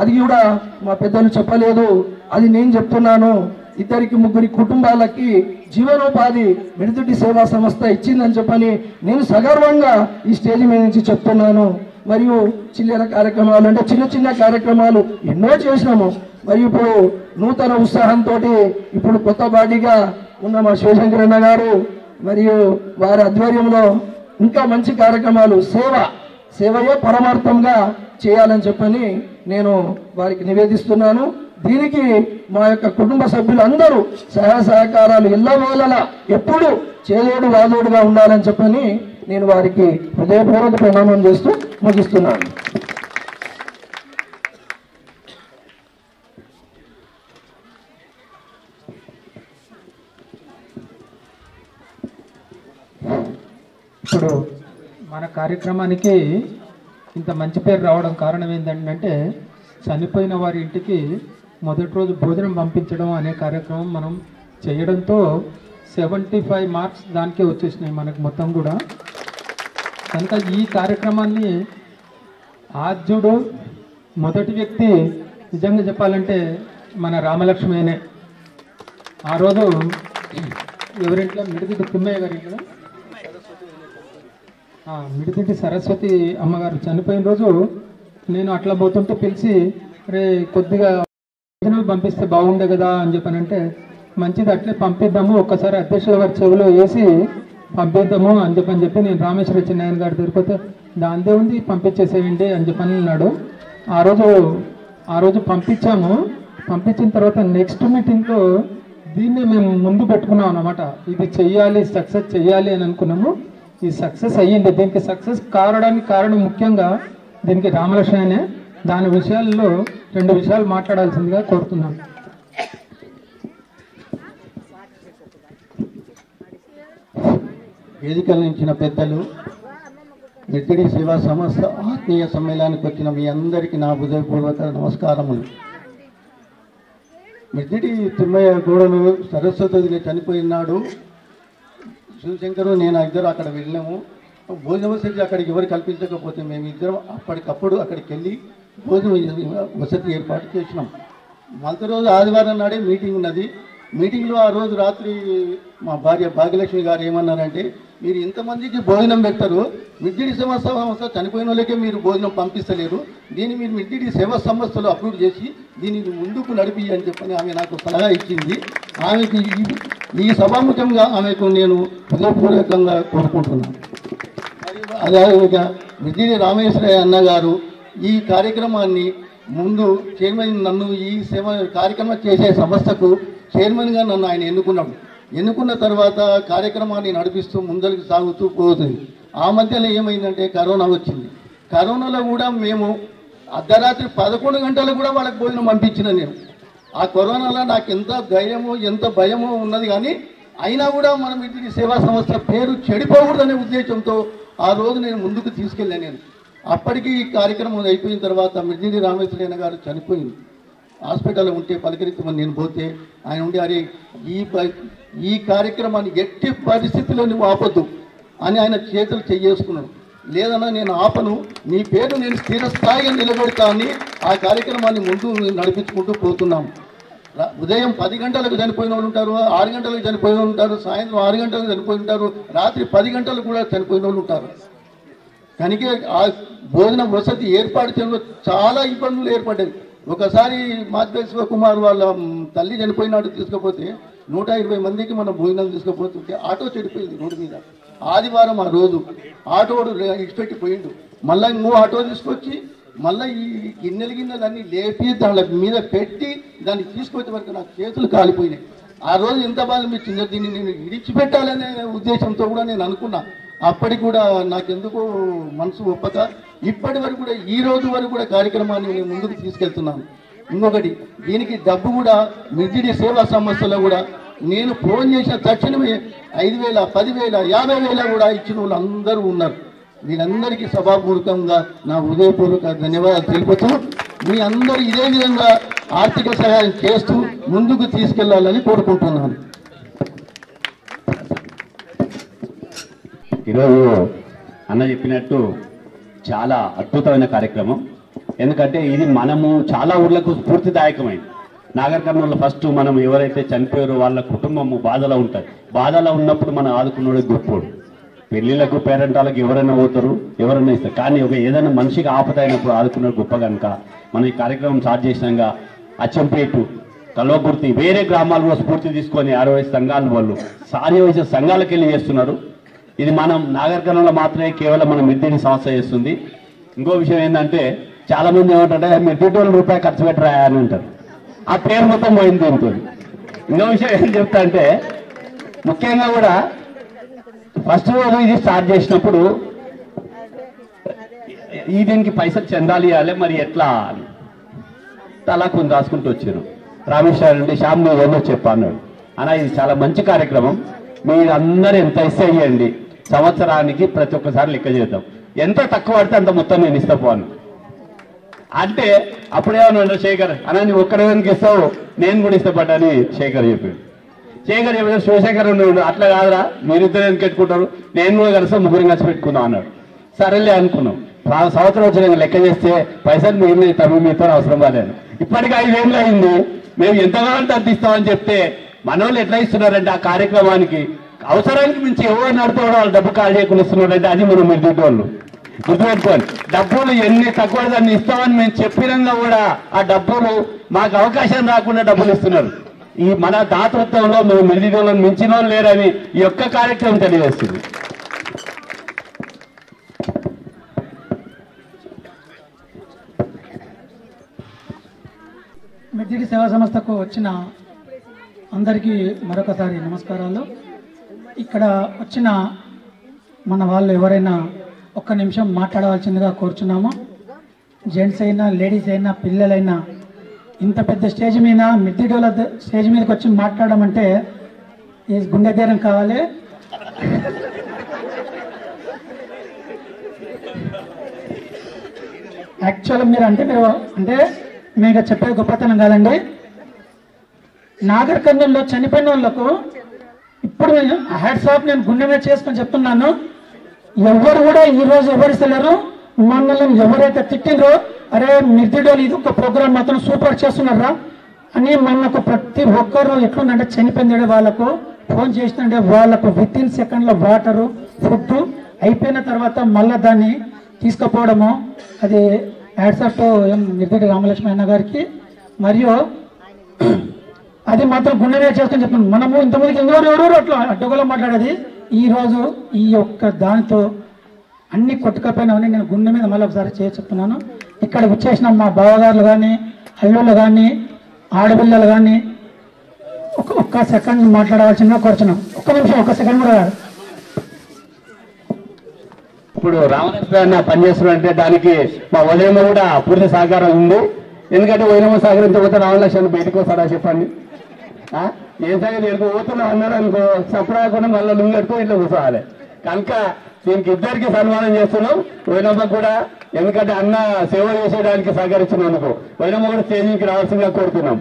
అది కూడా మా పెద్దలు చెప్పలేదు, అది నేను చెప్తున్నాను. 2-3 కుటుంబాలకి జీవనోపాధి మిడిదిటి సేవా సంస్థ ఇచ్చిందని చెప్పని నేను సగర్వంగా ఈ స్టేజ్ మీద నుంచి చెప్తున్నాను. మరియు చిల్లర కార్యక్రమాలు అంటే చిన్న కార్యక్రమాలు ఎన్నో చేసినాము. మరియు ఇప్పుడు నూతన ఉత్సాహంతో ఇప్పుడు కొత్త బాడీగా ఉన్న మా శివశంకరన్న గారు మరియు వారి ఆధ్వర్యంలో ఇంకా మంచి కార్యక్రమాలు, సేవయే పరమార్థంగా చేయాలని చెప్పని నేను వారికి నివేదిస్తున్నాను. దీనికి మా యొక్క కుటుంబ సభ్యులందరూ సహాయ సహకారాలు ఎల్లవేళలా ఎప్పుడు చేదోడు వాదోడుగా ఉండాలని చెప్పని నేను వారికి హృదయపూర్వక ప్రణామం చేస్తూ ముగిస్తున్నాను. ఇప్పుడు మన కార్యక్రమానికి ఇంత మంచి పేరు రావడం కారణం ఏంటంటే, చనిపోయిన వారి ఇంటికి మొదటి రోజు భోజనం పంపించడం అనే కార్యక్రమం మనం చేయడంతో 75 మార్క్స్ దానికే వచ్చేసినాయి మనకు మొత్తం కూడా. కనుక ఈ కార్యక్రమాన్ని ఆద్యుడు మొదటి వ్యక్తి నిజంగా చెప్పాలంటే మన రామలక్ష్మీనే. ఆ రోజు ఎవరింట్లో మిడిదిటి తిమ్మయ్య గారి ఇంట్లో మిడిదిటి సరస్వతి అమ్మగారు చనిపోయిన రోజు నేను అట్లా పోతుంటే పిలిచి, రే కొద్దిగా భోజనాలు పంపిస్తే బాగుండే కదా అని చెప్పానంటే, మంచిది అట్లే పంపిద్దాము, ఒక్కసారి అధ్యక్షుల వారి చెవిలో వేసి పంపిద్దాము అని చెప్పి నేను రామేశ్వర చిన్నాయన గారి తిరుపతి దాందే ఉంది పంపించేసేయండి అని చెప్పని అన్నాడు. ఆ రోజు పంపించాము. పంపించిన తర్వాత నెక్స్ట్ మీటింగ్లో దీన్ని మేము ముందు పెట్టుకున్నాం అన్నమాట. ఇది చెయ్యాలి, సక్సెస్ చెయ్యాలి అని అనుకున్నాము. ఈ సక్సెస్ అయ్యింది. దీనికి సక్సెస్ కావడానికి కారణం ముఖ్యంగా దీనికి రామలక్ష్మణనే. దాని విషయాల్లో 2 విషయాలు మాట్లాడాల్సిందిగా కోరుతున్నాను. వేదికలించిన పెద్దలు, మిడిదిటి సేవా సంస్థ ఆత్మీయ సమ్మేళనానికి వచ్చిన మీ అందరికీ నా హృదయపూర్వక నమస్కారములు. మిడిదిటి తిమ్మయ్య గోడలు సరస్వతి చనిపోయినాడు. శివశంకరు నేను ఇద్దరు అక్కడ వెళ్ళాము. భోజన వసతి అక్కడికి ఎవరు కల్పించకపోతే మేము ఇద్దరం అప్పటికప్పుడు అక్కడికి వెళ్ళి భోజన వసతి ఏర్పాటు చేసినాం. మొదటి రోజు ఆదివారం నాడే మీటింగ్ ఉన్నది. మీటింగ్లో ఆ రోజు రాత్రి మా భార్య భాగ్యలక్ష్మి గారు ఏమన్నారంటే, మీరు ఇంతమందికి భోజనం పెడతారు, మిడిదిటి సేవా సంస్థ చనిపోయిన వాళ్ళకే మీరు భోజనం పంపిస్తలేరు, దీన్ని మీరు మిడిదిటి సేవా సంస్థలో అప్రూవ్ చేసి దీనికి ముందుకు నడిపి అని చెప్పని ఆమె నాకు సలహా ఇచ్చింది. ఆమెకి ఈ సభాముఖంగా ఆమెకు నేను హృదయపూర్వకంగా కోరుకుంటున్నాను. మరియు అదేవిధంగా మిడిదిటి రామేశ్వరయ్య అన్న గారు ఈ కార్యక్రమాన్ని ముందు చైర్మన్, నన్ను ఈ సేవ కార్యక్రమం చేసే సంస్థకు చైర్మన్గా నన్ను ఆయన ఎన్నుకున్నాడు. ఎన్నుకున్న తర్వాత కార్యక్రమాన్ని నడిపిస్తూ ముందరికి సాగుతూ పోతుంది. ఆ మధ్యలో ఏమైందంటే కరోనా వచ్చింది. కరోనాలో కూడా మేము అర్ధరాత్రి 11 గంటలకు కూడా వాళ్ళకి భోజనం పంపించిన నేను. ఆ కరోనాలో నాకు ఎంత ధైర్యమో ఎంత భయమో ఉన్నది, కానీ అయినా కూడా మనం ఇది సేవా సంస్థ పేరు చెడిపోకూడదనే ఉద్దేశంతో ఆ రోజు నేను ముందుకు తీసుకెళ్ళాను. నేను అప్పటికి ఈ కార్యక్రమం అయిపోయిన తర్వాత మిర్జిడి రామేశ్వరయ్య గారు చనిపోయింది. హాస్పిటల్లో ఉంటే పలకరించమని నేను పోతే ఆయన ఉండి అరే ఈ కార్యక్రమాన్ని ఎట్టి పరిస్థితిలో నువ్వు ఆపొద్దు అని ఆయన చేతులు చేసుకున్నాడు. లేదన్నా నేను ఆపను, నీ పేరు నేను స్థిరస్థాయిగా నిలబెడతా అని ఆ కార్యక్రమాన్ని ముందు నడిపించుకుంటూ పోతున్నాం. ఉదయం 10 గంటలకు చనిపోయిన వాళ్ళు ఉంటారు, 6 గంటలకు చనిపోయిన వాళ్ళు ఉంటారు, సాయంత్రం 6 గంటలకు చనిపోయి ఉంటారు, రాత్రి 10 గంటలకు కూడా చనిపోయిన వాళ్ళు ఉంటారు. కనుక ఆ భోజన వసతి ఏర్పాటు చేయడంలో చాలా ఇబ్బందులు ఏర్పడ్డాయి. ఒకసారి మాధవేశ్వర కుమార్ వాళ్ళ తల్లి చనిపోయినాడు తీసుకపోతే 120 మందికి మనం భోజనాలు తీసుకుపోతుంటే ఆటో చెడిపోయింది రోడ్డు మీద. ఆదివారం ఆ రోజు ఆటోడు ఇచ్చిపెట్టిపోయిండు. మళ్ళీ ఇంకో ఆటో తీసుకొచ్చి మళ్ళీ ఈ గిన్నెలు అన్నీ లేపి దాని మీద పెట్టి దాన్ని తీసుకొచ్చే వరకు నాకు చేతులు కాలిపోయినాయి. ఆ రోజు ఎంత బాధ అనిపించిందో దీన్ని నేను విడిచిపెట్టాలనే ఉద్దేశంతో కూడా నేను అనుకున్నా. అప్పటికి కూడా నాకెందుకో మనసు ఒప్పక ఇప్పటి వరకు కూడా ఈ రోజు వరకు కూడా కార్యక్రమాన్ని నేను ముందుకు తీసుకెళ్తున్నాను. ఇంకొకటి దీనికి డబ్బు కూడా మిర్జిడి సేవా సంస్థలో కూడా నేను ఫోన్ చేసిన తక్షణమే 5,000, 10,000, 50,000 కూడా ఇచ్చిన వాళ్ళు అందరూ ఉన్నారు. వీళ్ళందరికీ సభాపూర్వకంగా నా హృదయపూర్వక ధన్యవాదాలు తెలుపుతూ మీ అందరూ ఇదే విధంగా ఆర్థిక సహాయం చేస్తూ ముందుకు తీసుకెళ్లాలని కోరుకుంటున్నాను. ఈరోజు అన్న చెప్పినట్టు చాలా అద్భుతమైన కార్యక్రమం. ఎందుకంటే ఇది మనము చాలా ఊర్లకు స్ఫూర్తిదాయకమైంది. నాగర్ కర్నూలులో ఫస్ట్ మనం ఎవరైతే చనిపోయారో వాళ్ళ కుటుంబము బాధలో ఉంటుంది. బాధలో ఉన్నప్పుడు మనం ఆదుకున్నాడు గొప్పోడు. పెళ్లిళ్ళకు పేరెంటాలకు ఎవరైనా పోతారు, ఎవరైనా ఇస్తారు, కానీ ఏదైనా మనిషికి ఆపద అయినప్పుడు ఆదుకున్నాడు గొప్ప కనుక మనం ఈ కార్యక్రమం స్టార్ట్ చేసినాక అచ్చంపేటు, కల్వకుర్తి, వేరే గ్రామాలు కూడా స్ఫూర్తి తీసుకొని 60 సంఘాల వాళ్ళు సార్యవైశ్య సంఘాలకు వెళ్ళి చేస్తున్నారు. ఇది మనం నాగర్ కర్నూలులో మాత్రమే కేవలం మనం మిర్జిడి సంస్థ చేస్తుంది. ఇంకో విషయం ఏంటంటే చాలా మంది ఏమంటారంటే మిర్జిడి రూపాయి ఖర్చు పెట్టరా అని అంటారు. ఆ పేరు మొత్తం పోయింది దీంతో. ఇంకో విషయం ఏం చెప్తా అంటే ముఖ్యంగా కూడా ఫస్ట్ రోజు ఇది స్టార్ట్ చేసినప్పుడు దీనికి పైసలు చెందాలి ఇవ్వాలి మరి ఎట్లా అని అలా కొన్ని రాసుకుంటూ వచ్చారు. రామేశ్వర నుండి శ్యామ్ నువ్వు ఏమో చెప్పన్నాడు అన్న ఇది చాలా మంచి కార్యక్రమం, మీరు అందరూ ఎంత ఇస్తే ఇవ్వండి, సంవత్సరానికి ప్రతి ఒక్కసారి లెక్క చేద్దాం, ఎంత తక్కువ పడితే అంత మొత్తం నేను ఇస్తాను అంటే అప్పుడేమన్నా శేఖర్ అన్న నువ్వు ఒక్కడికి ఇస్తావు నేను కూడా ఇష్టపడ్డాని శేఖర్ చెప్పాడు. శేఖర్ చెప్పాడు శివశేఖర్ ఉన్నాడు అట్లా కాదురా మీరిద్దరు ఎందుకు పెట్టుకుంటారు, నేను కూడా కలిసి ముగ్గురు కలిసి పెట్టుకుందాం అన్నాడు. సరేలే అనుకున్నాం. సంవత్సరం వచ్చిన లెక్క చేస్తే పైసలు మిగిలిన తమిళ మీతో అవసరం బాగాలేదు. ఇప్పటికి 5 ఏళ్ళు అయింది. మేము ఎంత కావాలంటే అంత ఇస్తామని చెప్తే మన వాళ్ళు ఎట్లా ఇస్తున్నారంటే ఆ కార్యక్రమానికి అవసరానికి మించి ఎవరు నడుపుకోవడం వాళ్ళు డబ్బు కాల్ చేయకుండా ఇస్తున్నారంటే అది మనం మిర్జిడి వాళ్ళు గుర్తుపెట్టుకోండి. డబ్బులు ఎన్ని తక్కువ దాన్ని ఇస్తామని మేము చెప్పినంగా కూడా ఆ డబ్బులు మాకు అవకాశం రాకుండా డబ్బులు ఇస్తున్నారు. ఈ మన దాతృత్వంలో మేము మిర్జిడి వాళ్ళని మించిన వాళ్ళు లేరని ఈ యొక్క కార్యక్రమం తెలియజేస్తుంది. మిర్జిడి సేవా సంస్థకు వచ్చిన అందరికీ మరొకసారి నమస్కారాలు. ఇక్కడ వచ్చిన మన వాళ్ళు ఎవరైనా ఒక్క నిమిషం మాట్లాడవలసిందిగా కోరుచున్నాము. జెంట్స్ అయినా లేడీస్ అయినా పిల్లలైనా ఇంత పెద్ద స్టేజ్ మీద మిర్జిడి వాళ్ళ స్టేజ్ మీదకి వచ్చి మాట్లాడడం అంటే ఈ గుండె ధైర్యం కావాలి. యాక్చువల్గా మీరు అంటే మీకు చెప్పేది గొప్పతనం కాదండి. నాగర్ కర్నూలులో చనిపోయిన వాళ్ళకు ఇప్పుడు హ్యాట్స్ ఆఫ్ నేను గుండె మీద చేసుకొని చెప్తున్నాను. ఎవరు కూడా ఈ రోజు ఎవరిస్తలేరు. మనల్ని ఎవరైతే తిట్టిండ్రో అరే మిర్జిడి ఇది ఒక ప్రోగ్రామ్ మాత్రం సూపర్ చేస్తున్నారా అని మనకు ప్రతి ఒక్కరు ఎట్లుందంటే చనిపోయింది వాళ్ళకు ఫోన్ చేస్తుంటే వాళ్ళకు విత్ ఇన్ సెకండ్లో వాటరు ఫుడ్ అయిపోయిన తర్వాత మళ్ళీ దాన్ని తీసుకుపోవడము అది హ్యాట్స్ ఆఫ్ టు మిర్జిడి రామలక్ష్మి అన్న గారికి. మరియు అది మాత్రం గుండె మీద చేసుకొని చెప్తున్నాను. మనము ఇంతమందికి ఎవరెవరు అట్లా అడ్డగోలా మాట్లాడేది ఈ రోజు ఈ యొక్క దానితో అన్ని కొట్టుకపోయినామని నేను గుండె మీద మళ్ళీ ఒకసారి చెప్తున్నాను. ఇక్కడ వచ్చేసిన మా బావగారులు కానీ అల్లుళ్ళు కానీ ఆడపిల్లలు కానీ ఒక్క సెకండ్ మాట్లాడవలసిందిగా కోరుచున్నాం. ఒక్క నిమిషం, ఒక్క సెకండ్ కూడా కాదు. ఇప్పుడు రామలక్ష్మి అన్న పనిచేస్తున్నారంటే దానికి మా ఉదయం కూడా పూర్తి సహకారం ఉంది. ఎందుకంటే వైనమ్మ సహకరించకపోతే రామలక్ష్మణ్ బయటకు వస్తాడా చెప్పండి. ఏ సంగతి ఎడుకో పోతున్నాం అన్నారు అనుకో సపరాకుండా మళ్ళీ లుంగి కట్టుకో ఇట్లా కూర్చోవాలి. కనుక దీనికి ఇద్దరికి సన్మానం చేస్తున్నాం. వైనమ్మ కూడా ఎందుకంటే అన్న సేవ చేసేయడానికి సహకరించినందుకు వైనమ్మ కూడా స్టేజింగ్కి రావాల్సిందిగా కోరుతున్నాం.